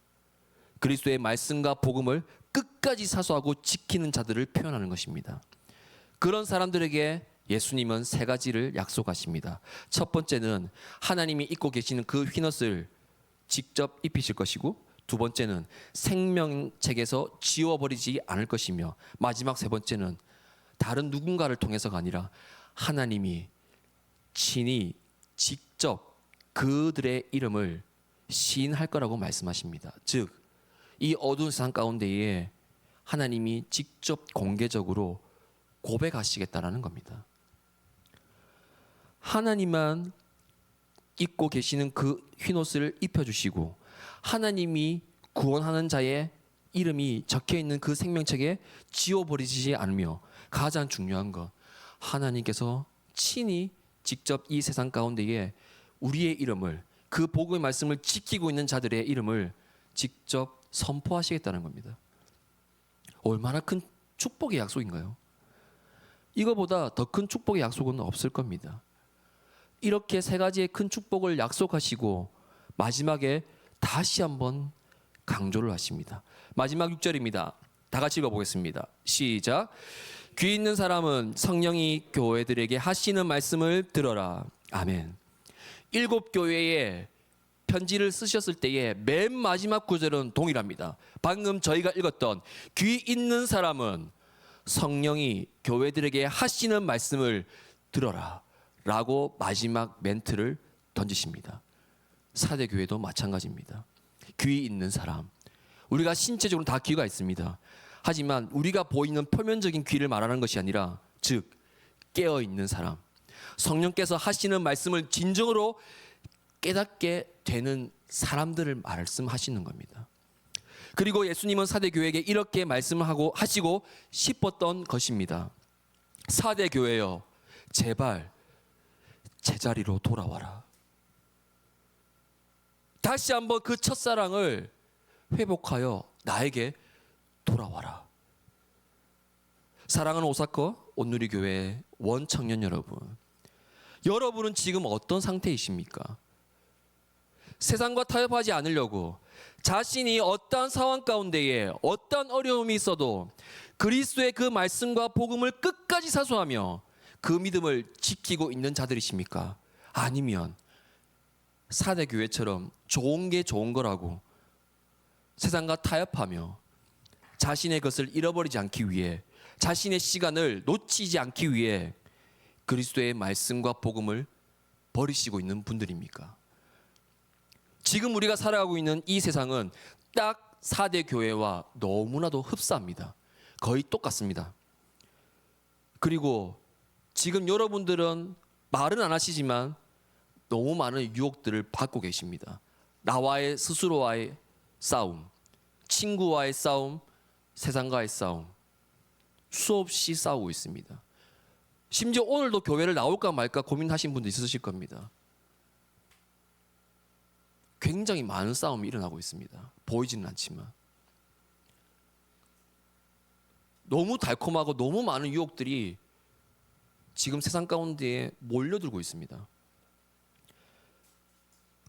그리스도의 말씀과 복음을 끝까지 사수하고 지키는 자들을 표현하는 것입니다. 그런 사람들에게 예수님은 세 가지를 약속하십니다. 첫 번째는 하나님이 입고 계시는 그 흰옷을 직접 입히실 것이고, 두 번째는 생명책에서 지워버리지 않을 것이며, 마지막 세 번째는 다른 누군가를 통해서가 아니라 하나님이 친히 직접 그들의 이름을 시인할 거라고 말씀하십니다. 즉, 이 어두운 세상 가운데에 하나님이 직접 공개적으로 고백하시겠다라는 겁니다. 하나님만 입고 계시는 그 흰옷을 입혀주시고 하나님이 구원하는 자의 이름이 적혀있는 그 생명책에 지워버리지 않으며, 가장 중요한 것, 하나님께서 친히 직접 이 세상 가운데에 우리의 이름을, 그 복음의 말씀을 지키고 있는 자들의 이름을 직접 선포하시겠다는 겁니다. 얼마나 큰 축복의 약속인가요? 이거보다 더 큰 축복의 약속은 없을 겁니다. 이렇게 세 가지의 큰 축복을 약속하시고 마지막에 다시 한번 강조를 하십니다. 마지막 6절입니다. 다 같이 읽어보겠습니다. 시작. 귀 있는 사람은 성령이 교회들에게 하시는 말씀을 들어라. 아멘. 7 교회에 편지를 쓰셨을 때의 맨 마지막 구절은 동일합니다. 방금 저희가 읽었던 귀 있는 사람은 성령이 교회들에게 하시는 말씀을 들어라 라고 마지막 멘트를 던지십니다. 사대교회도 마찬가지입니다. 귀 있는 사람, 우리가 신체적으로 다 귀가 있습니다. 하지만 우리가 보이는 표면적인 귀를 말하는 것이 아니라, 즉 깨어 있는 사람, 성령께서 하시는 말씀을 진정으로 깨닫게 되는 사람들을 말씀하시는 겁니다. 그리고 예수님은 사대 교회에게 이렇게 말씀을 하시고 싶었던 것입니다. 사대 교회여, 제발 제자리로 돌아와라. 다시 한번 그 첫사랑을 회복하여 나에게 돌아와라. 사랑하는 오사커 온누리 교회 원 청년 여러분, 여러분은 지금 어떤 상태이십니까? 세상과 타협하지 않으려고 자신이 어떠한 상황 가운데에 어떠한 어려움이 있어도 그리스도의 그 말씀과 복음을 끝까지 사수하며 그 믿음을 지키고 있는 자들이십니까? 아니면 사대 교회처럼 좋은 게 좋은 거라고 세상과 타협하며 자신의 것을 잃어버리지 않기 위해, 자신의 시간을 놓치지 않기 위해 그리스도의 말씀과 복음을 버리시고 있는 분들입니까? 지금 우리가 살아가고 있는 이 세상은 딱 사대 교회와 너무나도 흡사합니다. 거의 똑같습니다. 그리고 지금 여러분들은 말은 안 하시지만 너무 많은 유혹들을 받고 계십니다. 나와의 스스로와의 싸움, 친구와의 싸움, 세상과의 싸움, 수없이 싸우고 있습니다. 심지어 오늘도 교회를 나올까 말까 고민하신 분도 있으실 겁니다. 굉장히 많은 싸움이 일어나고 있습니다. 보이지는 않지만 너무 달콤하고 너무 많은 유혹들이 지금 세상 가운데에 몰려들고 있습니다.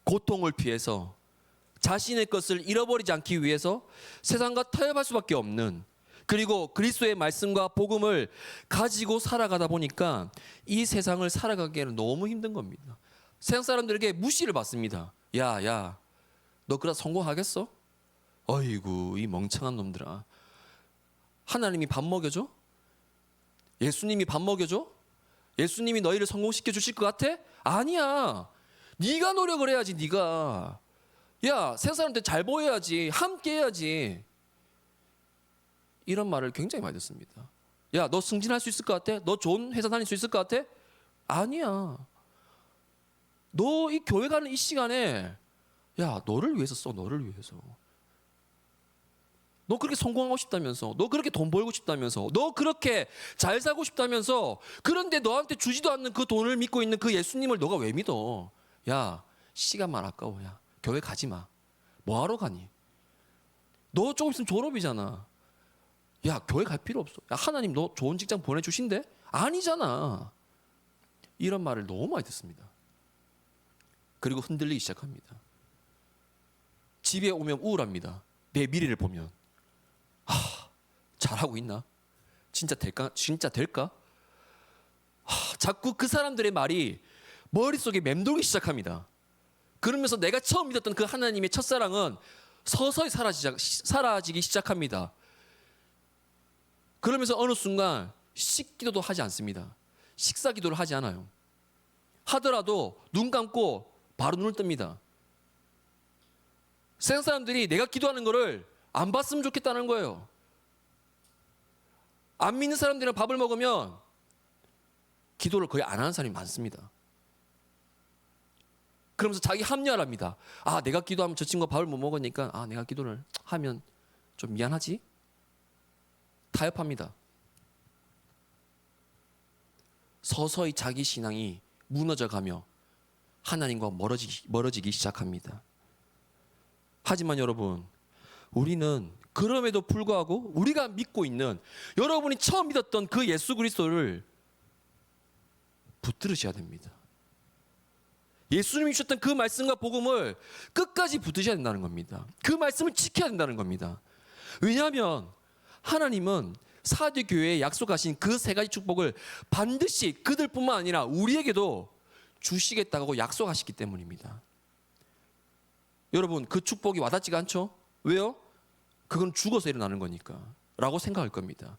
고통을 피해서 자신의 것을 잃어버리지 않기 위해서 세상과 타협할 수밖에 없는, 그리고 그리스도의 말씀과 복음을 가지고 살아가다 보니까 이 세상을 살아가기에는 너무 힘든 겁니다. 세상 사람들에게 무시를 받습니다. 야, 너 그러다 성공하겠어? 어이구, 이 멍청한 놈들아. 하나님이 밥 먹여줘? 예수님이 밥 먹여줘? 예수님이 너희를 성공시켜 주실 것 같아? 아니야. 네가 노력을 해야지. 네가. 야, 세상 사람들 잘 보여야지. 함께 해야지. 이런 말을 굉장히 많이 듣습니다. 야, 너 승진할 수 있을 것 같아? 너 좋은 회사 다닐 수 있을 것 같아? 아니야. 너 이 교회 가는 이 시간에, 야, 너를 위해서 써. 너를 위해서. 너 그렇게 성공하고 싶다면서, 너 그렇게 돈 벌고 싶다면서, 너 그렇게 잘 살고 싶다면서, 그런데 너한테 주지도 않는 그 돈을 믿고 있는 그 예수님을 너가 왜 믿어? 야, 시간만 아까워. 야, 교회 가지 마. 뭐하러 가니? 너 조금 있으면 졸업이잖아. 야, 교회 갈 필요 없어. 야, 하나님 너 좋은 직장 보내주신대? 아니잖아. 이런 말을 너무 많이 듣습니다. 그리고 흔들리기 시작합니다. 집에 오면 우울합니다. 내 미래를 보면, 잘하고 있나? 진짜 될까? 진짜 될까? 자꾸 그 사람들의 말이 머릿속에 맴돌기 시작합니다. 그러면서 내가 처음 믿었던 그 하나님의 첫사랑은 서서히 사라지기 시작합니다. 그러면서 어느 순간 식기도도 하지 않습니다. 식사 기도를 하지 않아요. 하더라도 눈 감고 바로 눈을 뜹니다. 세상 사람들이 내가 기도하는 거를 안 봤으면 좋겠다는 거예요. 안 믿는 사람들이랑 밥을 먹으면 기도를 거의 안 하는 사람이 많습니다. 그러면서 자기 합리화를 합니다. 아, 내가 기도하면 저 친구가 밥을 못 먹으니까 내가 기도를 하면 좀 미안하지? 타협합니다. 서서히 자기 신앙이 무너져가며 하나님과 멀어지기 시작합니다. 하지만 여러분, 우리는 그럼에도 불구하고 우리가 믿고 있는, 여러분이 처음 믿었던 그 예수 그리스도를 붙들으셔야 됩니다. 예수님이 주셨던 그 말씀과 복음을 끝까지 붙드셔야 된다는 겁니다. 그 말씀을 지켜야 된다는 겁니다. 왜냐하면 하나님은 사대 교회에 약속하신 그 세 가지 축복을 반드시 그들뿐만 아니라 우리에게도 주시겠다고 약속하셨기 때문입니다. 여러분, 그 축복이 와닿지가 않죠? 왜요? 그건 죽어서 일어나는 거니까 라고 생각할 겁니다.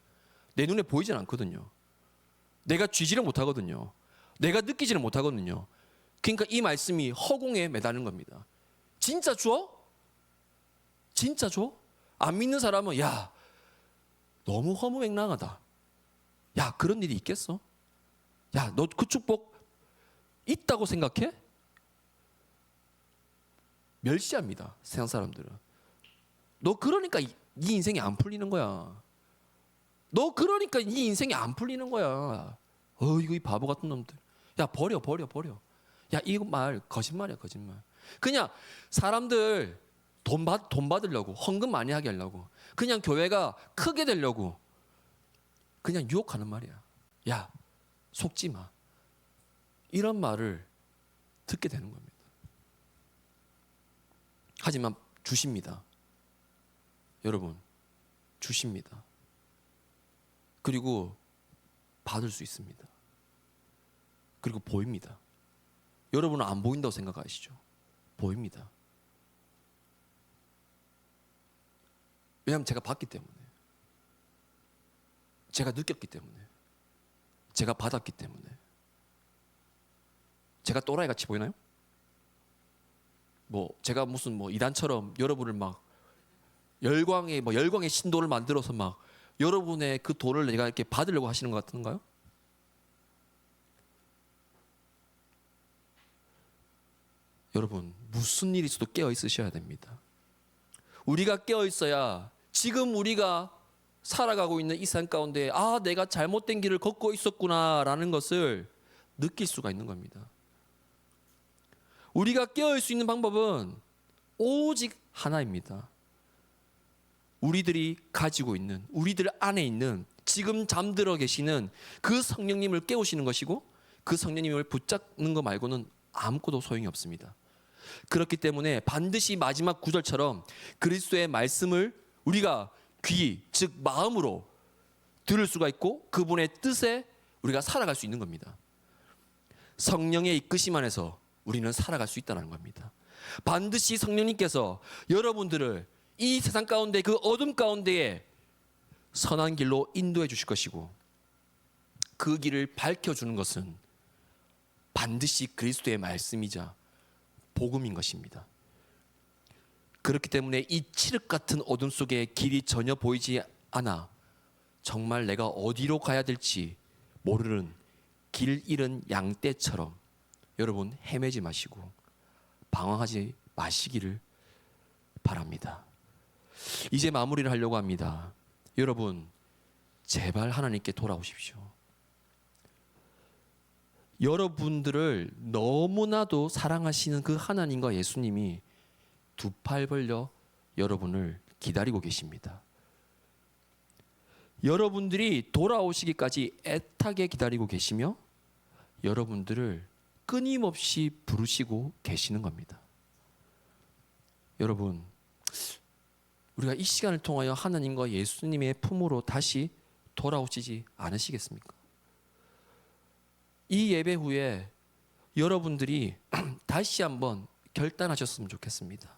내 눈에 보이진 않거든요. 내가 쥐지를 못하거든요. 내가 느끼지를 못하거든요. 그러니까 이 말씀이 허공에 매다는 겁니다. 진짜 줘? 진짜 줘? 안 믿는 사람은 너무 허무맹랑하다. 야, 그런 일이 있겠어? 야, 너 그 축복 있다고 생각해? 멸시합니다. 세상 사람들은. 너 그러니까 네 인생이 안 풀리는 거야. 너 그러니까 네 인생이 안 풀리는 거야. 이거 이 바보 같은 놈들. 야, 버려. 야, 이거 말 거짓말이야, 거짓말. 그냥 사람들 돈 받으려고, 헌금 많이 하게 하려고, 그냥 교회가 크게 되려고 그냥 유혹하는 말이야. 야, 속지 마. 이런 말을 듣게 되는 겁니다. 하지만 주십니다. 여러분, 주십니다. 그리고 받을 수 있습니다. 그리고 보입니다. 여러분은 안 보인다고 생각하시죠? 보입니다. 왜냐하면 제가 봤기 때문에, 제가 느꼈기 때문에, 제가 받았기 때문에. 제가 또라이 같이 보이나요? 뭐 제가 무슨 뭐 이단처럼 여러분을 막 열광의 신도를 만들어서 막 여러분의 그 돈을 내가 이렇게 받으려고 하시는 것 같은가요? 여러분, 무슨 일이 있어도 깨어 있으셔야 됩니다. 우리가 깨어 있어야 지금 우리가 살아가고 있는 이 삶 가운데 내가 잘못된 길을 걷고 있었구나라는 것을 느낄 수가 있는 겁니다. 우리가 깨어있을 수 있는 방법은 오직 하나입니다. 우리들이 가지고 있는, 우리들 안에 있는, 지금 잠들어 계시는 그 성령님을 깨우시는 것이고, 그 성령님을 붙잡는 것 말고는 아무것도 소용이 없습니다. 그렇기 때문에 반드시 마지막 구절처럼 그리스도의 말씀을 우리가 귀, 즉 마음으로 들을 수가 있고, 그분의 뜻에 우리가 살아갈 수 있는 겁니다. 성령의 이끄심 안에서 우리는 살아갈 수 있다는 겁니다. 반드시 성령님께서 여러분들을 이 세상 가운데, 그 어둠 가운데에 선한 길로 인도해 주실 것이고, 그 길을 밝혀주는 것은 반드시 그리스도의 말씀이자 복음인 것입니다. 그렇기 때문에 이 칠흑 같은 어둠 속에 길이 전혀 보이지 않아 정말 내가 어디로 가야 될지 모르는 길 잃은 양떼처럼 여러분 헤매지 마시고 방황하지 마시기를 바랍니다. 이제 마무리를 하려고 합니다. 여러분, 제발 하나님께 돌아오십시오. 여러분들을 너무나도 사랑하시는 그 하나님과 예수님이 두 팔 벌려 여러분을 기다리고 계십니다. 여러분들이 돌아오시기까지 애타게 기다리고 계시며 여러분들을 끊임없이 부르시고 계시는 겁니다. 여러분, 우리가 이 시간을 통하여 하나님과 예수님의 품으로 다시 돌아오시지 않으시겠습니까? 이 예배 후에 여러분들이 다시 한번 결단하셨으면 좋겠습니다.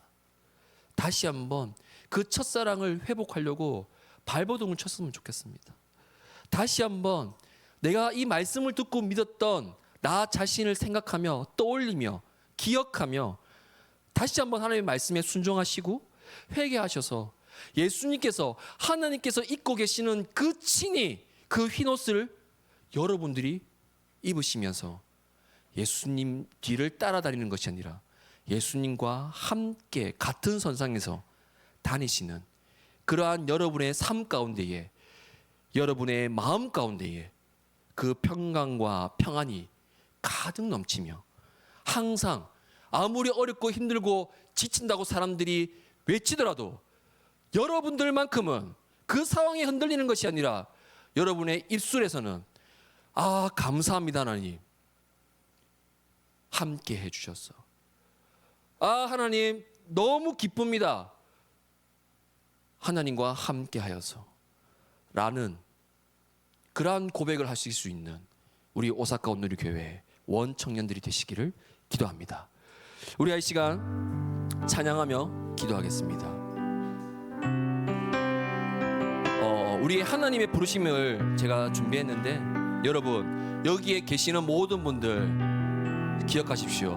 다시 한번 그 첫사랑을 회복하려고 발버둥을 쳤으면 좋겠습니다. 다시 한번 내가 이 말씀을 듣고 믿었던 나 자신을 생각하며 떠올리며 기억하며 다시 한번 하나님의 말씀에 순종하시고 회개하셔서 예수님께서, 하나님께서 입고 계시는 그 친히 그 흰옷을 여러분들이 입으시면서 예수님 뒤를 따라다니는 것이 아니라 예수님과 함께 같은 선상에서 다니시는 그러한 여러분의 삶 가운데에, 여러분의 마음 가운데에 그 평강과 평안이 가득 넘치며 항상 아무리 어렵고 힘들고 지친다고 사람들이 외치더라도 여러분들만큼은 그 상황에 흔들리는 것이 아니라 여러분의 입술에서는 감사합니다 하나님, 함께 해주셔서 하나님 너무 기쁩니다, 하나님과 함께 하여서 라는 그러한 고백을 하실 수 있는 우리 오사카 온누리 교회 원 청년들이 되시기를 기도합니다. 우리 이 시간 찬양하며 기도하겠습니다. 우리 하나님의 부르심을 제가 준비했는데 여러분, 여기에 계시는 모든 분들 기억하십시오.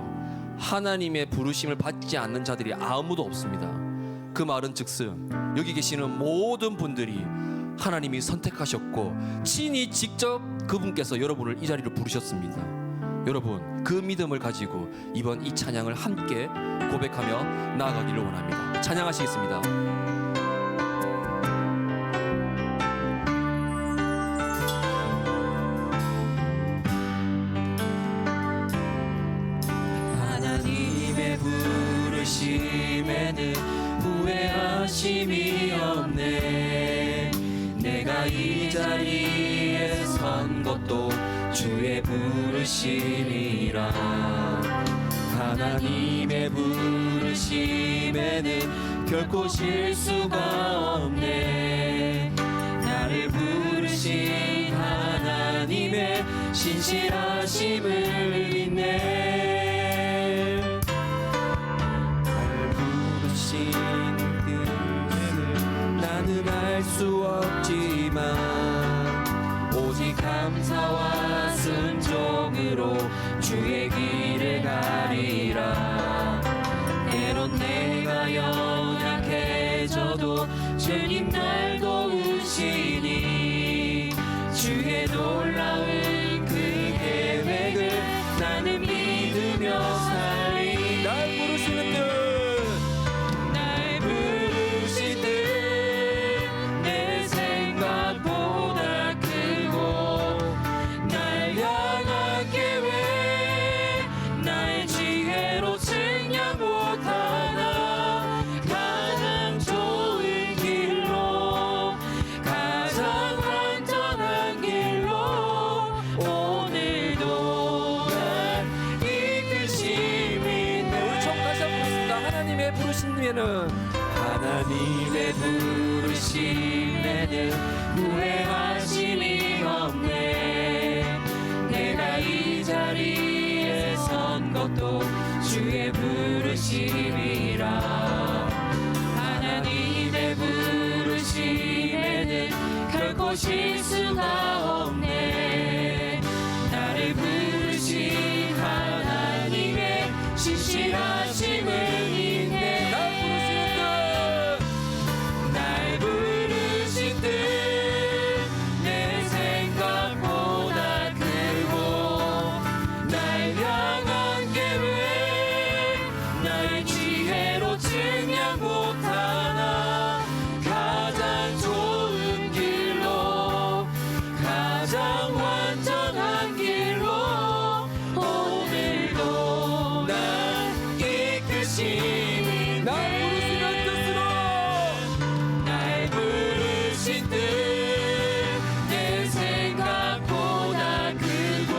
하나님의 부르심을 받지 않는 자들이 아무도 없습니다. 그 말은 즉슨 여기 계시는 모든 분들이 하나님이 선택하셨고 친히 직접 그분께서 여러분을 이 자리로 부르셨습니다. 여러분 그 믿음을 가지고 이번 이 찬양을 함께 고백하며 나아가기를 원합니다. 찬양하시겠습니다. 하나님의 부르심에는 후회하심이 없네. 내가 이 자리에 선 것도 주의 부르심이라. 하나님의 부르심에는 결코 실수가 없네. 나를 부르신 하나님의 신실하심을 믿네. 나를 부르신 그분을 나는 알 수 없지만 오직 감사와 순종으로 주의 길을 가리라. 때론 내가 연약해져도 주님 날 도우시니 주의 놀라운 그 계획을 나는 믿으며 살리. 날 부르시는 듯 날 부르신 듯 내 생각보다 크고 날 향한 계획 나의 지혜로 측량 못하나 가장 좋은 길로 가장 완전한 길로 오늘도 날 이끄심이. 우리 총 다시 한번 부르겠습니다. 하나님의 부르심에는 후회하심이 없네. 내가 이 자리에 선 것도 주의 부르심이라. 하나님의 부르심에는 결코 실수가 없네. 나를 부르신 하나님의 신실하심을 믿네. 날 부르신 듯 내 생각보다 크고 날 향한 계획 나의 지혜로 측량 못하나 가장 좋은 길로 가장 완전한 길로 오늘도 날 이끄시니. 날 부르시는 뜻으로 날 부르신 뜻 내 생각보다 크고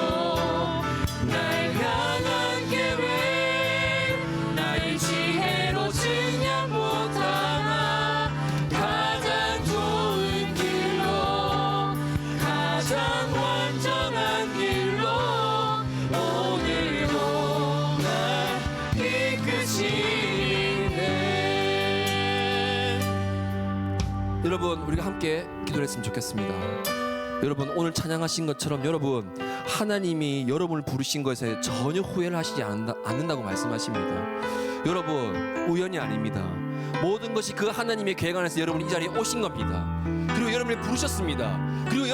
날 향한 계획 나의 지혜로 측량 못하나 가장 좋은 길로 가장 완전한 길로 오늘도 날 이끄시네. 여러분 우리가 함께 기도를 했으면 좋겠습니다. 여러분 오늘 찬양하신 것처럼 여러분 하나님이 여러분을 부르신 것에 전혀 후회를 하시지 않는다고 말씀하십니다. 여러분 우연이 아닙니다. 모든 것이 그 하나님의 계획 안에서 여러분이 이 자리에 오신 겁니다. 그리고 여러분을 부르셨습니다. 그리고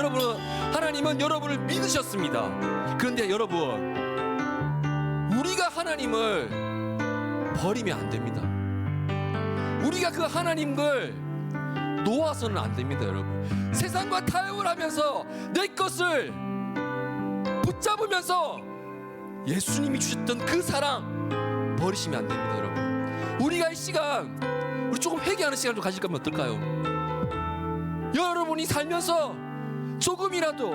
하나님은 여러분을 믿으셨습니다. 그런데 여러분 우리가 하나님을 버리면 안 됩니다. 우리가 그 하나님을 놓아서는 안 됩니다. 여러분 세상과 타협을 하면서 내 것을 붙잡으면서 예수님이 주셨던 그 사랑 버리시면 안 됩니다. 여러분 우리가 이 시간 우리 조금 회개하는 시간을 좀 가질까면 어떨까요? 여러분이 살면서 조금이라도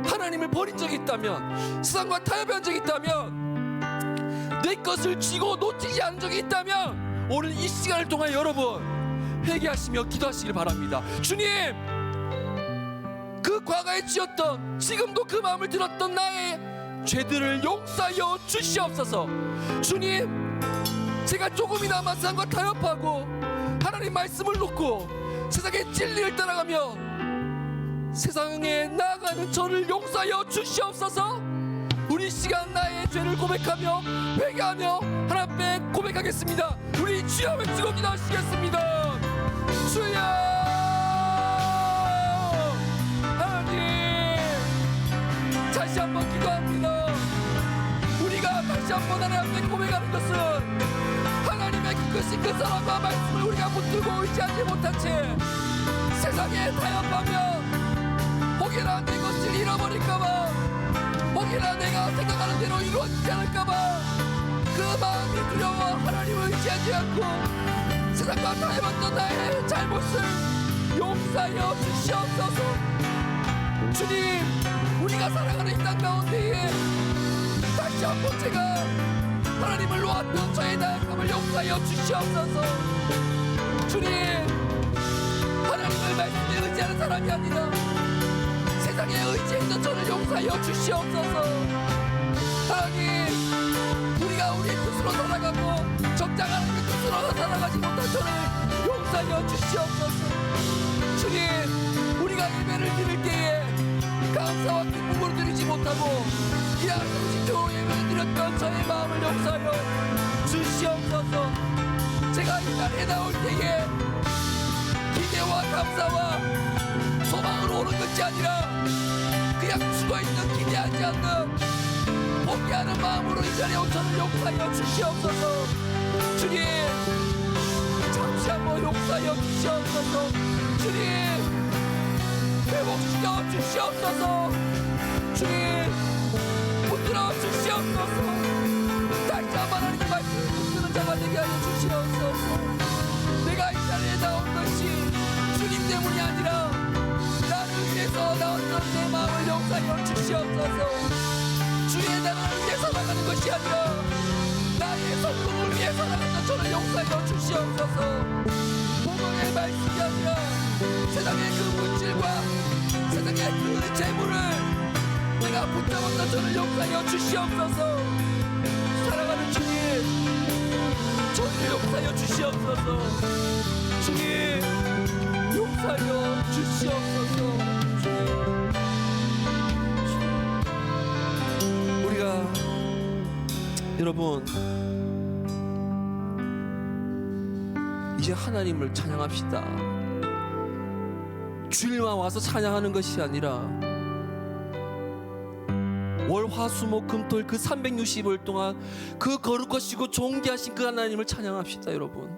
하나님을 버린 적이 있다면 세상과 타협한 적이 있다면 내 것을 쥐고 놓치지 않은 적이 있다면 오늘 이 시간을 통해 여러분 회개하시며 기도하시길 바랍니다. 주님 그 과거에 지었던 지금도 그 마음을 들었던 나의 죄들을 용서하여 주시옵소서. 주님 제가 조금이나마 세상과 타협하고 하나님 말씀을 놓고 세상의 진리를 따라가며 세상에 나아가는 저를 용서하여 주시옵소서. 우리 시간 나의 죄를 고백하며 회개하며 하나님 앞에 고백하겠습니다. 우리 주여 외치고 기도하시겠습니다. 주여 붙들고 의지하지 못한 채 세상에 타협하며 혹여나 내 것을 잃어버릴까봐, 혹여나 내가 생각하는 대로 이루어지지 않을까봐 그 마음이 두려워 하나님을 의지하지 않고 세상과 타협했던 나의 잘못을 용서하여 주시옵소서. 주님, 우리가 살아가는 이 땅 가운데에 다시 한번 제가 하나님을 놓았던 저의 나약함을 용서하여 주시옵소서. 주님, 하나님의 말씀에 의지하는 사람이 아니라 세상에 의지했던 저를 용서하여 주시옵소서. 하나님, 우리가 우리의 뜻으로 살아가고 적장 하나님의 뜻으로 살아가지 못한 저를 용서하여 주시옵소서. 주님, 우리가 예배를 드릴 때에 감사와 기쁨으로 드리지 못하고 그냥 정신적으로 예배를 드렸던 저의 마음을 용서하여 주시옵소서. 제가 이 자리에 나올 때에 기대와 감사와 소망으로 오는 것이 아니라 그냥 죽어있는 기대하지 않는 포기하는 마음으로 이 자리에 온 저를 용서하여 주시옵소서. 주님, 잠시 한번 용서하여 주시옵소서. 주님, 회복시켜 주시옵소서. 주님, 붙들어 주시옵소서. 다시 한번 하나님의 말씀을 붙드는 자가 되게 하여 주시옵소서. 내가 이 자리에 나온 것이 주님 때문이 아니라 나를 위해서 나왔던 내 마음을 용서하여 주시옵소서. 주의 나라를 위해 살아가는 것이 아니라 나의 성공을 위해 살아가는 저를 용서하여 주시옵소서. 복음의 말씀이 아니라 세상의 그 물질과 세상의 그 재물을 내가 붙잡았던 저를 용서하여 주시옵소서. 사랑하는 주님, 저를 용서하여 주시옵소서. 주님, 용서하여 주시옵소서. 주님, 우리가 여러분 이제 하나님을 찬양합시다. 주일만 와서 찬양하는 것이 아니라 월, 화, 수, 목, 금, 토, 일 그 360일 동안 그 거룩하시고 존귀하신 그 하나님을 찬양합시다. 여러분,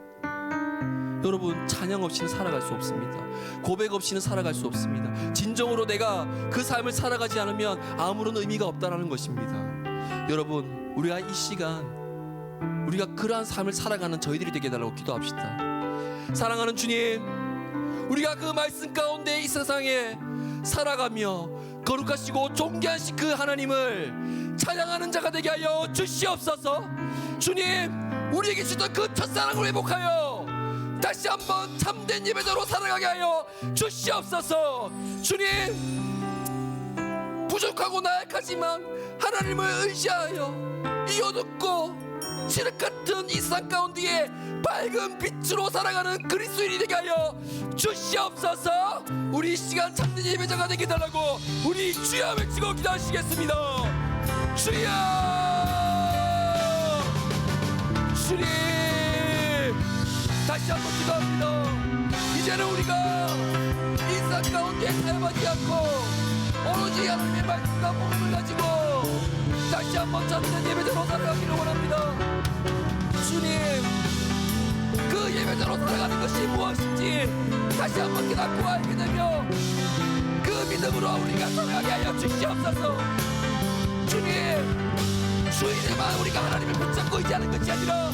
찬양 없이는 살아갈 수 없습니다. 고백 없이는 살아갈 수 없습니다. 진정으로 내가 그 삶을 살아가지 않으면 아무런 의미가 없다는 것입니다. 여러분, 우리가 이 시간 우리가 그러한 삶을 살아가는 저희들이 되게 해달라고 기도합시다. 사랑하는 주님, 우리가 그 말씀 가운데 이 세상에 살아가며 거룩하시고 존귀하신 그 하나님을 찬양하는 자가 되게 하여 주시옵소서. 주님, 우리에게 주던 그 첫사랑을 회복하여 다시 한번 참된 예배자로 살아가게 하여 주시옵소서. 주님, 부족하고 나약하지만 하나님을 의지하여 이 어둡고 칠흑같은 이 세상 가운데에 밝은 빛으로 살아가는 그리스도인이 되게 하여 주시옵소서. 우리 이 시간 참된 예배자가 되게 해달라고 우리 주여 외치고 기도하시겠습니다. 주여, 주님, 다시 한번 기도합니다. 이제는 우리가 이 세상 가운데 타협하지 않고 오로지 하나님의 말씀과 복음을 가지고 다시 한번 참된 예배자로 살아가기를 원합니다. 주님, 그 예배자로 살아가는 것이 무엇인지 다시 한번 깨닫고 알게 되며 그 믿음으로 우리가 살아가게 하여 주시옵소서. 주님, 주일에만 우리가 하나님을 붙잡고 있지 않은 것이 아니라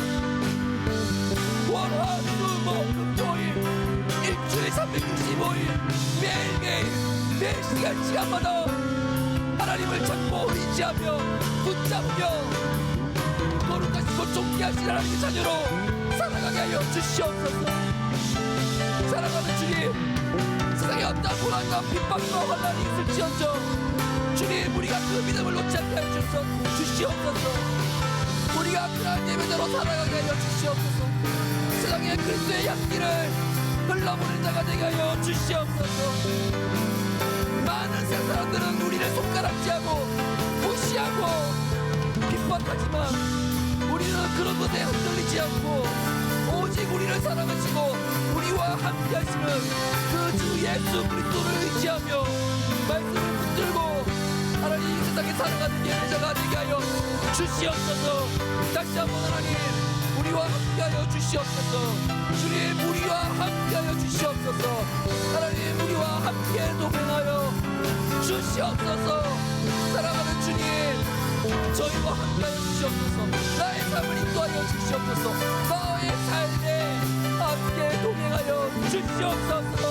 월, 화, 수, 목, 금, 토, 일 일주일 365일 매일매일 매 시간마다 하나님을 찾고 의지하며 붙잡으며 거룩하시고 존귀하신 하나님의 자녀로 살아가게 하여 주시옵소서. 사랑하는 주님, 세상에 어떠한 고난과 핍박과 환난이 있을지언정 주님, 우리가 그 믿음을 놓지 않게 하여 주시옵소서. 우리가 그러한 예배자로 살아가게 하여 주시옵소서. 세상에 그리스도의 향기를 흘러보는 자가 되게 하여 주시옵소서. 많은 세상 사람들은 우리를 손가락질하고 무시하고 핍박하지만 우리는 그런 것에 흔들리지 않고 오직 우리를 사랑하시고 우리와 함께 하시는 그 주 예수 그리스도를 의지하며 말씀을 붙들고 하나님 이 세상에 살아가는 예배자가 되게 하여 주시옵소서. 다시 한번 하나님, 우리 우리와 함께하여 주시옵소서. 주님 우리와 함께하여 주시옵소서. 하나님 우리와 함께 동행하여 주시옵소서. 사랑하는 주님, 저희와 함께하여 주시옵소서. 나의 삶을 인도하여 주시옵소서. 나의 삶에 함께 동행하여 주시옵소서.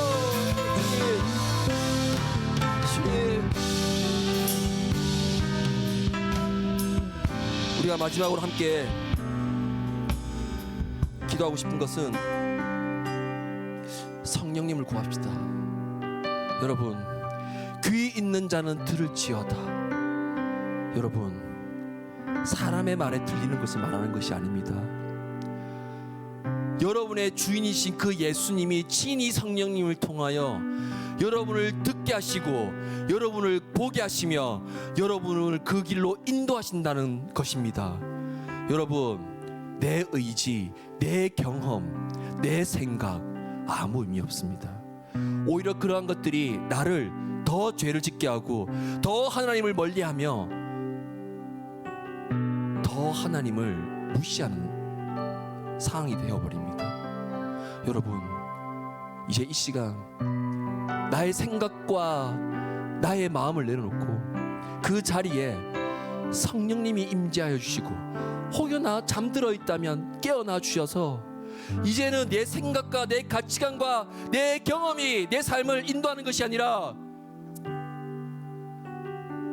주님, 우리가 마지막으로 함께 기도하고 싶은 것은 성령님을 구합시다. 여러분, 귀 있는 자는 들을지어다. 여러분, 사람의 말에 들리는 것을 말하는 것이 아닙니다. 여러분의 주인이신 그 예수님이 친히 성령님을 통하여 여러분을 듣게 하시고 여러분을 보게 하시며 여러분을 그 길로 인도하신다는 것입니다. 여러분, 내 의지, 내 경험, 내 생각 아무 의미 없습니다. 오히려 그러한 것들이 나를 더 죄를 짓게 하고 더 하나님을 멀리하며 더 하나님을 무시하는 상황이 되어버립니다. 여러분, 이제 이 시간 나의 생각과 나의 마음을 내려놓고 그 자리에 성령님이 임재하여 주시고 혹여나 잠들어 있다면 깨어나 주셔서 이제는 내 생각과 내 가치관과 내 경험이 내 삶을 인도하는 것이 아니라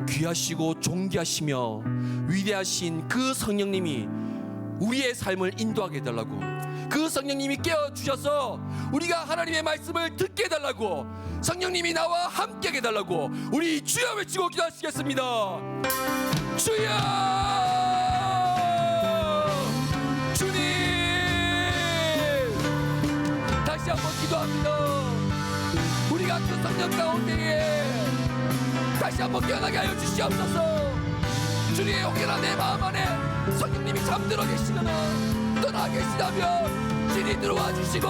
귀하시고 존귀하시며 위대하신 그 성령님이 우리의 삶을 인도하게 해달라고, 그 성령님이 깨워주셔서 우리가 하나님의 말씀을 듣게 해달라고, 성령님이 나와 함께 해달라고 우리 주여 외치고 기도하시겠습니다. 주여, 주님, 다시 한번 기도합니다. 우리가 그 성령 가운데에 다시 한번 깨어나게 하여 주시옵소서. 주님, 혹여나 내 마음 안에 성령님이 잠들어 계시거나 떠나 계시다면 주님 들어와 주시고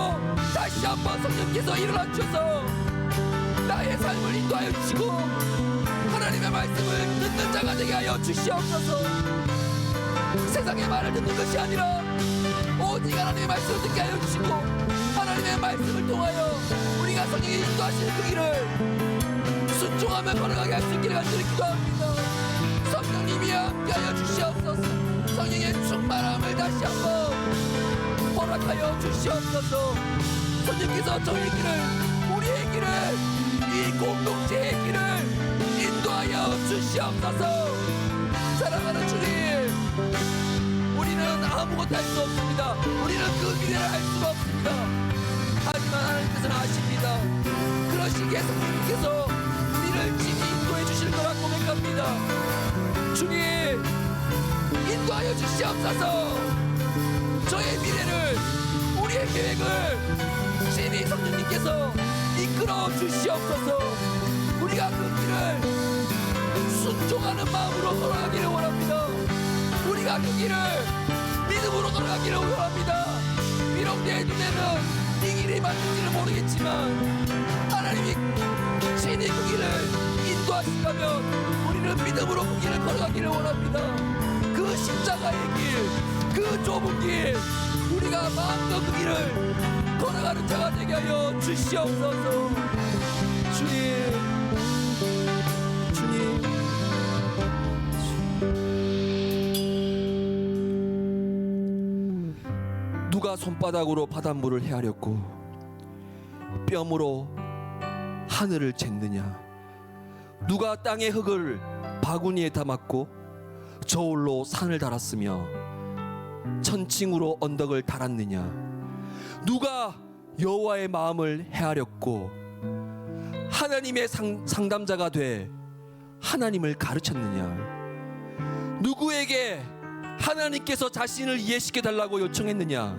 다시 한번 성령께서 일어나 주셔서 나의 삶을 인도하여 주시고 하나님의 말씀을 듣는 자가 되게 하여 주시옵소서. 세상의 말을 듣는 것이 아니라 오직 하나님의 말씀을 듣게 하여 주시고 하나님의 말씀을 통하여 우리가 성령이 인도하시는 그 길을 순종하며 걸어가게 할 수 있기를 간절히 기도합니다. 성령님이 함께하여 주시옵소서. 성령의 충만함을 다시 한번 허락하여 주시옵소서. 성령께서 저희 길을, 우리의 길을, 이 공동체의 길을 인도하여 주시옵소서. 사랑하는 주님, 우리는 아무것도 할 수 없습니다. 우리는 그 미래를 할 수가 없습니다. 하지만 하나님께서는 아십니다. 그러시기에 성령님께서 우리를 친히 인도해 주실 거라 고백합니다. 주님, 인도하여 주시옵소서. 저의 미래를, 우리의 계획을 친히 성령님께서 이끌어 주시옵소서. 우리가 그 길을 순종하는 마음으로 걸어가기를 원합니다. 우리가 그 길을 믿음으로 걸어가기를 원합니다. 비록 내 눈에는 이 길이 맞는지는 모르겠지만 하나님이 친히 그 길을 인도하신다면 우리는 믿음으로 그 길을 걸어가기를 원합니다. 그 십자가의 길, 그 좁은 길, 우리가 마음껏 그 길을 걸어가는 자가 되게 하여 주시옵소서. 주님, 주님, 누가 손바닥으로 바닷물을 헤아렸고 뼘으로 하늘을 쟀느냐? 누가 땅의 흙을 바구니에 담았고 저울로 산을 달았으며 천칭으로 언덕을 달았느냐? 누가 여호와의 마음을 헤아렸고 하나님의 상담자가 돼 하나님을 가르쳤느냐? 누구에게 하나님께서 자신을 이해시켜 달라고 요청했느냐?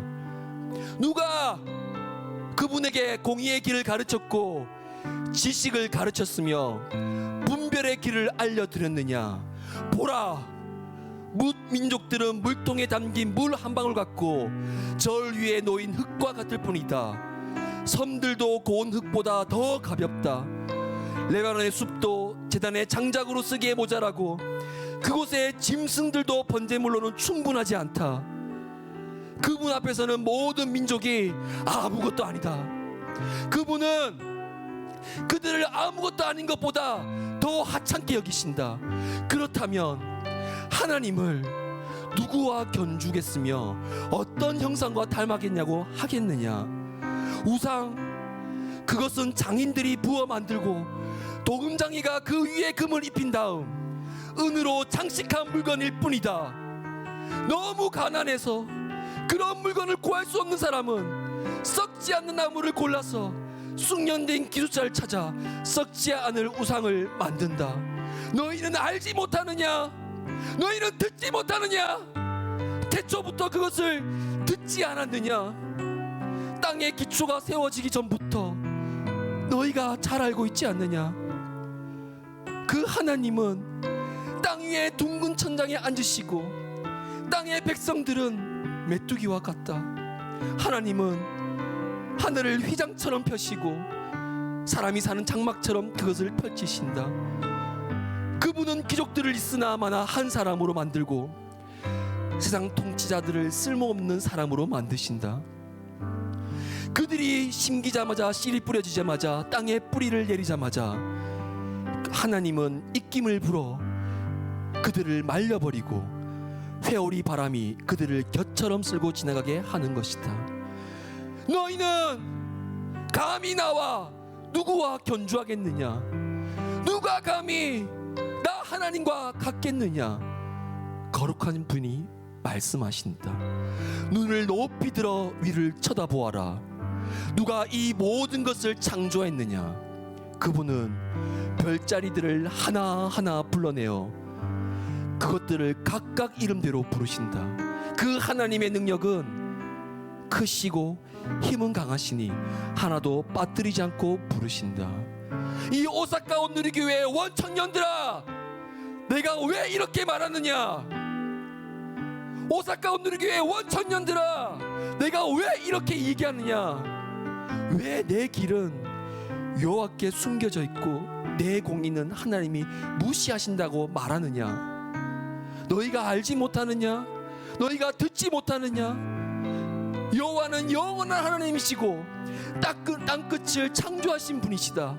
누가 그분에게 공의의 길을 가르쳤고 지식을 가르쳤으며 분별의 길을 알려드렸느냐? 보라, 민족들은 물통에 담긴 물 한 방울 같고 절 위에 놓인 흙과 같을 뿐이다. 섬들도 고운 흙보다 더 가볍다. 레바논의 숲도 제단의 장작으로 쓰기에 모자라고 그곳의 짐승들도 번제물로는 충분하지 않다. 그분 앞에서는 모든 민족이 아무것도 아니다. 그분은 그들을 아무것도 아닌 것보다 더 하찮게 여기신다. 그렇다면 하나님을 누구와 견주겠으며 어떤 형상과 닮았겠냐고 하겠느냐. 우상, 그것은 장인들이 부어 만들고 도금장이가 그 위에 금을 입힌 다음 은으로 장식한 물건일 뿐이다. 너무 가난해서 그런 물건을 구할 수 없는 사람은 썩지 않는 나무를 골라서 숙련된 기술자를 찾아 썩지 않을 우상을 만든다. 너희는 알지 못하느냐? 너희는 듣지 못하느냐? 태초부터 그것을 듣지 않았느냐? 땅의 기초가 세워지기 전부터 너희가 잘 알고 있지 않느냐? 그 하나님은 땅 위에 둥근 천장에 앉으시고 땅의 백성들은 메뚜기와 같다. 하나님은 하늘을 휘장처럼 펴시고 사람이 사는 장막처럼 그것을 펼치신다. 그분은 귀족들을 있으나 마나 한 사람으로 만들고 세상 통치자들을 쓸모없는 사람으로 만드신다. 그들이 심기자마자 씨를 뿌려지자마자 땅에 뿌리를 내리자마자 하나님은 입김을 불어 그들을 말려버리고 회오리 바람이 그들을 겨처럼 쓸고 지나가게 하는 것이다. 너희는 감히 나와 누구와 견주하겠느냐? 누가 감히 나 하나님과 같겠느냐? 거룩한 분이 말씀하신다. 눈을 높이 들어 위를 쳐다보아라. 누가 이 모든 것을 창조했느냐? 그분은 별자리들을 하나하나 불러내어 그것들을 각각 이름대로 부르신다. 그 하나님의 능력은 크시고 힘은 강하시니 하나도 빠뜨리지 않고 부르신다. 이 오사카 온누리교회 원청년들아, 내가 왜 이렇게 말하느냐? 오사카 온누리교회 원청년들아, 내가 왜 이렇게 얘기하느냐? 왜 내 길은 여호와께 숨겨져 있고 내 공의는 하나님이 무시하신다고 말하느냐? 너희가 알지 못하느냐? 너희가 듣지 못하느냐? 여호와는 영원한 하나님이시고 땅끝을 창조하신 분이시다.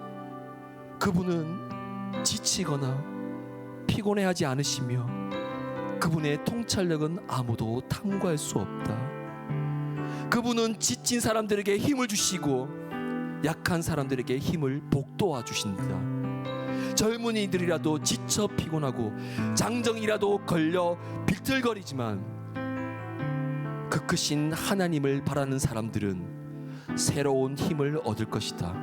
그분은 지치거나 피곤해하지 않으시며 그분의 통찰력은 아무도 탐구할 수 없다. 그분은 지친 사람들에게 힘을 주시고 약한 사람들에게 힘을 복돋아 주신다. 젊은이들이라도 지쳐 피곤하고 장정이라도 걸려 비틀거리지만 그 크신 하나님을 바라는 사람들은 새로운 힘을 얻을 것이다.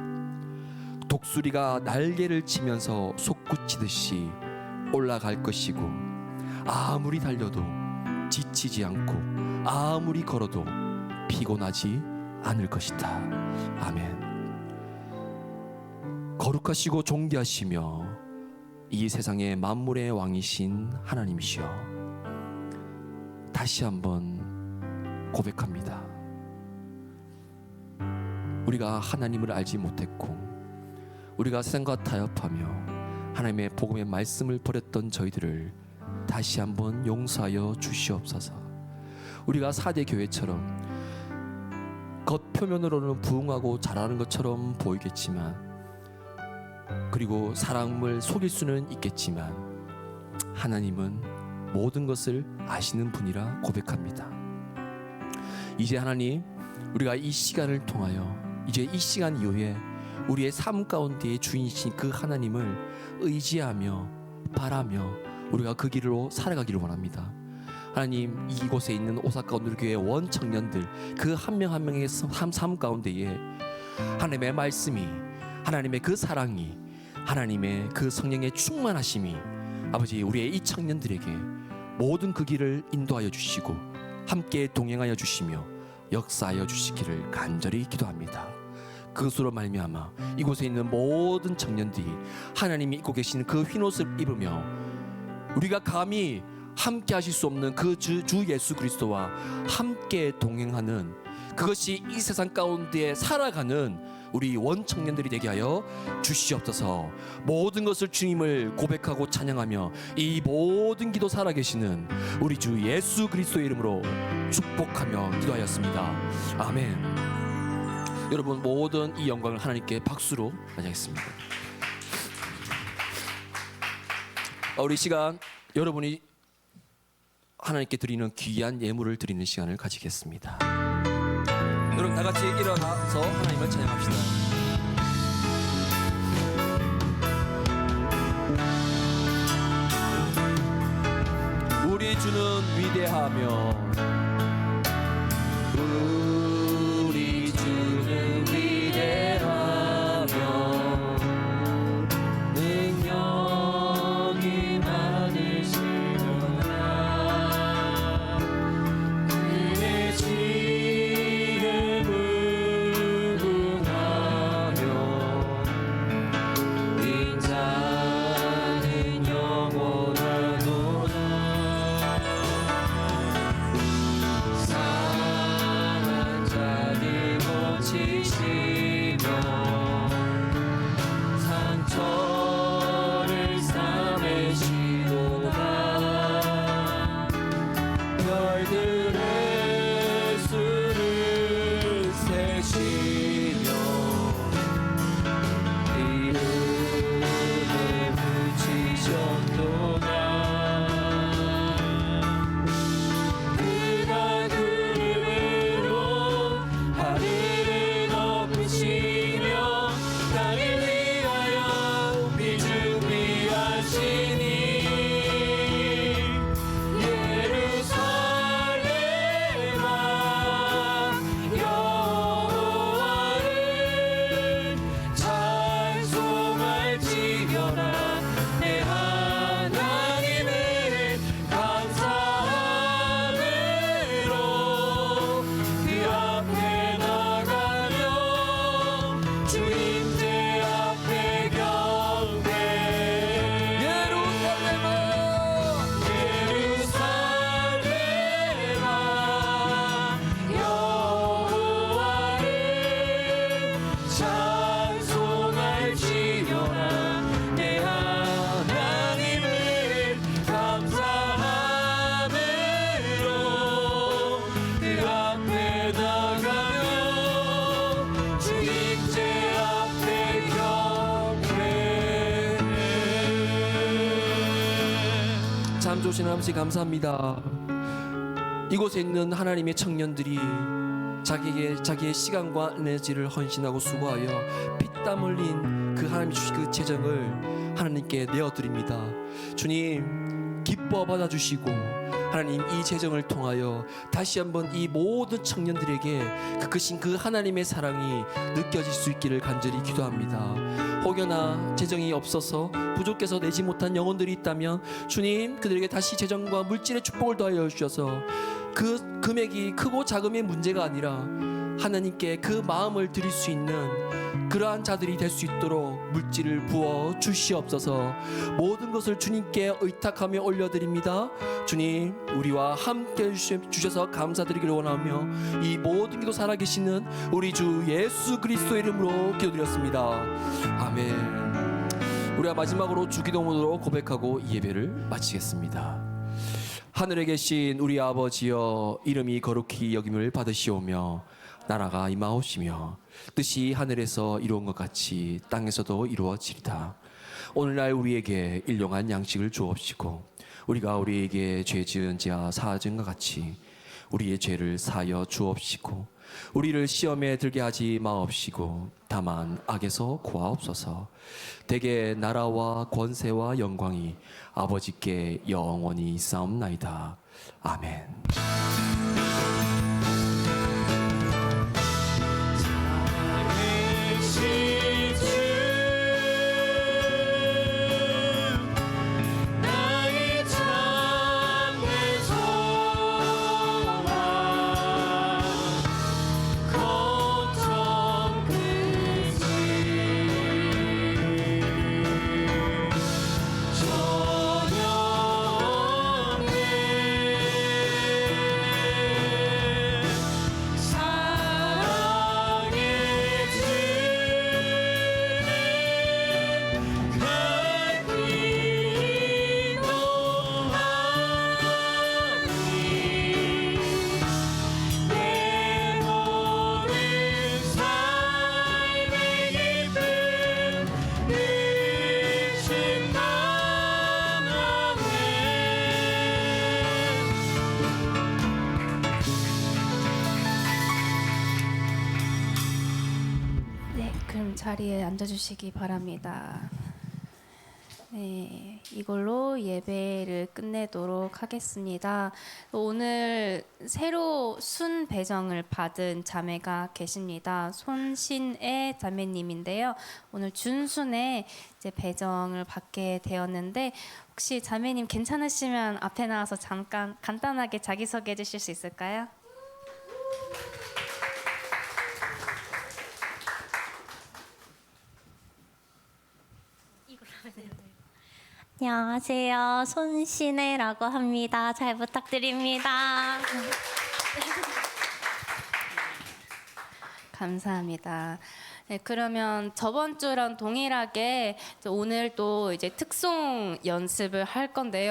독수리가 날개를 치면서 솟구치듯이 올라갈 것이고 아무리 달려도 지치지 않고 아무리 걸어도 피곤하지 않을 것이다. 아멘. 거룩하시고 존귀하시며 이 세상의 만물의 왕이신 하나님이시여, 다시 한번 고백합니다. 우리가 하나님을 알지 못했고 우리가 세상과 타협하며 하나님의 복음의 말씀을 버렸던 저희들을 다시 한번 용서하여 주시옵소서. 우리가 4대 교회처럼 겉표면으로는 부흥하고 잘하는 것처럼 보이겠지만, 그리고 사람을 속일 수는 있겠지만 하나님은 모든 것을 아시는 분이라 고백합니다. 이제 하나님, 우리가 이 시간을 통하여 이제 이 시간 이후에 우리의 삶 가운데의 주인이신 그 하나님을 의지하며 바라며 우리가 그 길로 살아가기를 원합니다. 하나님, 이곳에 있는 오사카 온누리교회 원 청년들 그 한 명 한 명의 삶 가운데에 하나님의 말씀이, 하나님의 그 사랑이, 하나님의 그 성령의 충만하심이 아버지 우리의 이 청년들에게 모든 그 길을 인도하여 주시고 함께 동행하여 주시며 역사하여 주시기를 간절히 기도합니다. 그것으로 말미암아 이곳에 있는 모든 청년들이 하나님이 입고 계시는 그 흰옷을 입으며 우리가 감히 함께 하실 수 없는 그 주 예수 그리스도와 함께 동행하는, 그것이 이 세상 가운데 살아가는 우리 원청년들이 되게 하여 주시옵소서. 모든 것을 주님을 고백하고 찬양하며 이 모든 기도 살아계시는 우리 주 예수 그리스도의 이름으로 축복하며 기도하였습니다. 아멘. 여러분 모든 이 영광을 하나님께 박수로 맞이하겠습니다. 우리 시간 여러분이 하나님께 드리는 귀한 예물을 드리는 시간을 가지겠습니다. 여러분 다 같이 일어나서 하나님을 찬양합시다. 우리 주는 위대하며 우리 주는 위대하며 능력이 많으시구나. 그의 지혜 무궁하며 인자는 영원하도다. 상한 자를 고치시며 상처를 싸매시도다. 별들의 수를 세시며 이름을 붙이셨도다. 그가 구름으로 하늘을 덮으시며 땅을 위하여 비 준비하시니 예루살렘아 여호와를 찬송할지어다. 내 하나님을 감사함으로 그 앞에 나가며 주님께 앞에 경배. 예루살렘아 여호와를 찬송할지어다. 내 하나님을 감사함으로 그 앞에 나가며 주님께 앞에 경배해. 참 좋으신 아버지 감사합니다. 이곳에 있는 하나님의 청년들이 자기의 시간과 에너지를 헌신하고 수고하여 피땀 흘린 그 하나님 주신 그 재정을 하나님께 내어드립니다. 주님 기뻐 받아주시고 하나님 이 재정을 통하여 다시 한번 이 모든 청년들에게 그 크신 그 하나님의 사랑이 느껴질 수 있기를 간절히 기도합니다. 혹여나 재정이 없어서 부족해서 내지 못한 영혼들이 있다면 주님 그들에게 다시 재정과 물질의 축복을 더하여 주셔서 그 금액이 크고 작음의 문제가 아니라 하나님께 그 마음을 드릴 수 있는 그러한 자들이 될 수 있도록 물질을 부어 주시옵소서. 모든 것을 주님께 의탁하며 올려드립니다. 주님 우리와 함께 주셔서 감사드리기를 원하며 이 모든 기도 살아계시는 우리 주 예수 그리스도의 이름으로 기도드렸습니다. 아멘. 우리가 마지막으로 주기도문으로 고백하고 이 예배를 마치겠습니다. 하늘에 계신 우리 아버지여 이름이 거룩히 여김을 받으시오며 나라가 임하옵시며 뜻이 하늘에서 이루어진 것 같이 땅에서도 이루어지리다. 오늘날 우리에게 일용할 양식을 주옵시고 우리가 우리에게 죄 지은 자와 사하진 것 같이 우리의 죄를 사하여 주옵시고 우리를 시험에 들게 하지 마옵시고 다만 악에서 구하옵소서. 대개 나라와 권세와 영광이 아버지께 영원히 있사옵나이다. 아멘. 자리에 앉아주시기 바랍니다. 네, 이걸로 예배를 끝내도록 하겠습니다. 오늘 새로 순 배정을 받은 자매가 계십니다. 손신애 자매님인데요. 오늘 준순에 이제 배정을 받게 되었는데 혹시 자매님 괜찮으시면 앞에 나와서 잠깐 간단하게 자기소개해 주실 수 있을까요? 안녕하세요. 손신혜라고 합니다. 잘 부탁드립니다. 감사합니다. 네, 그러면 저번 주랑 동일하게 오늘 또 이제 특송 연습을 할 건데요.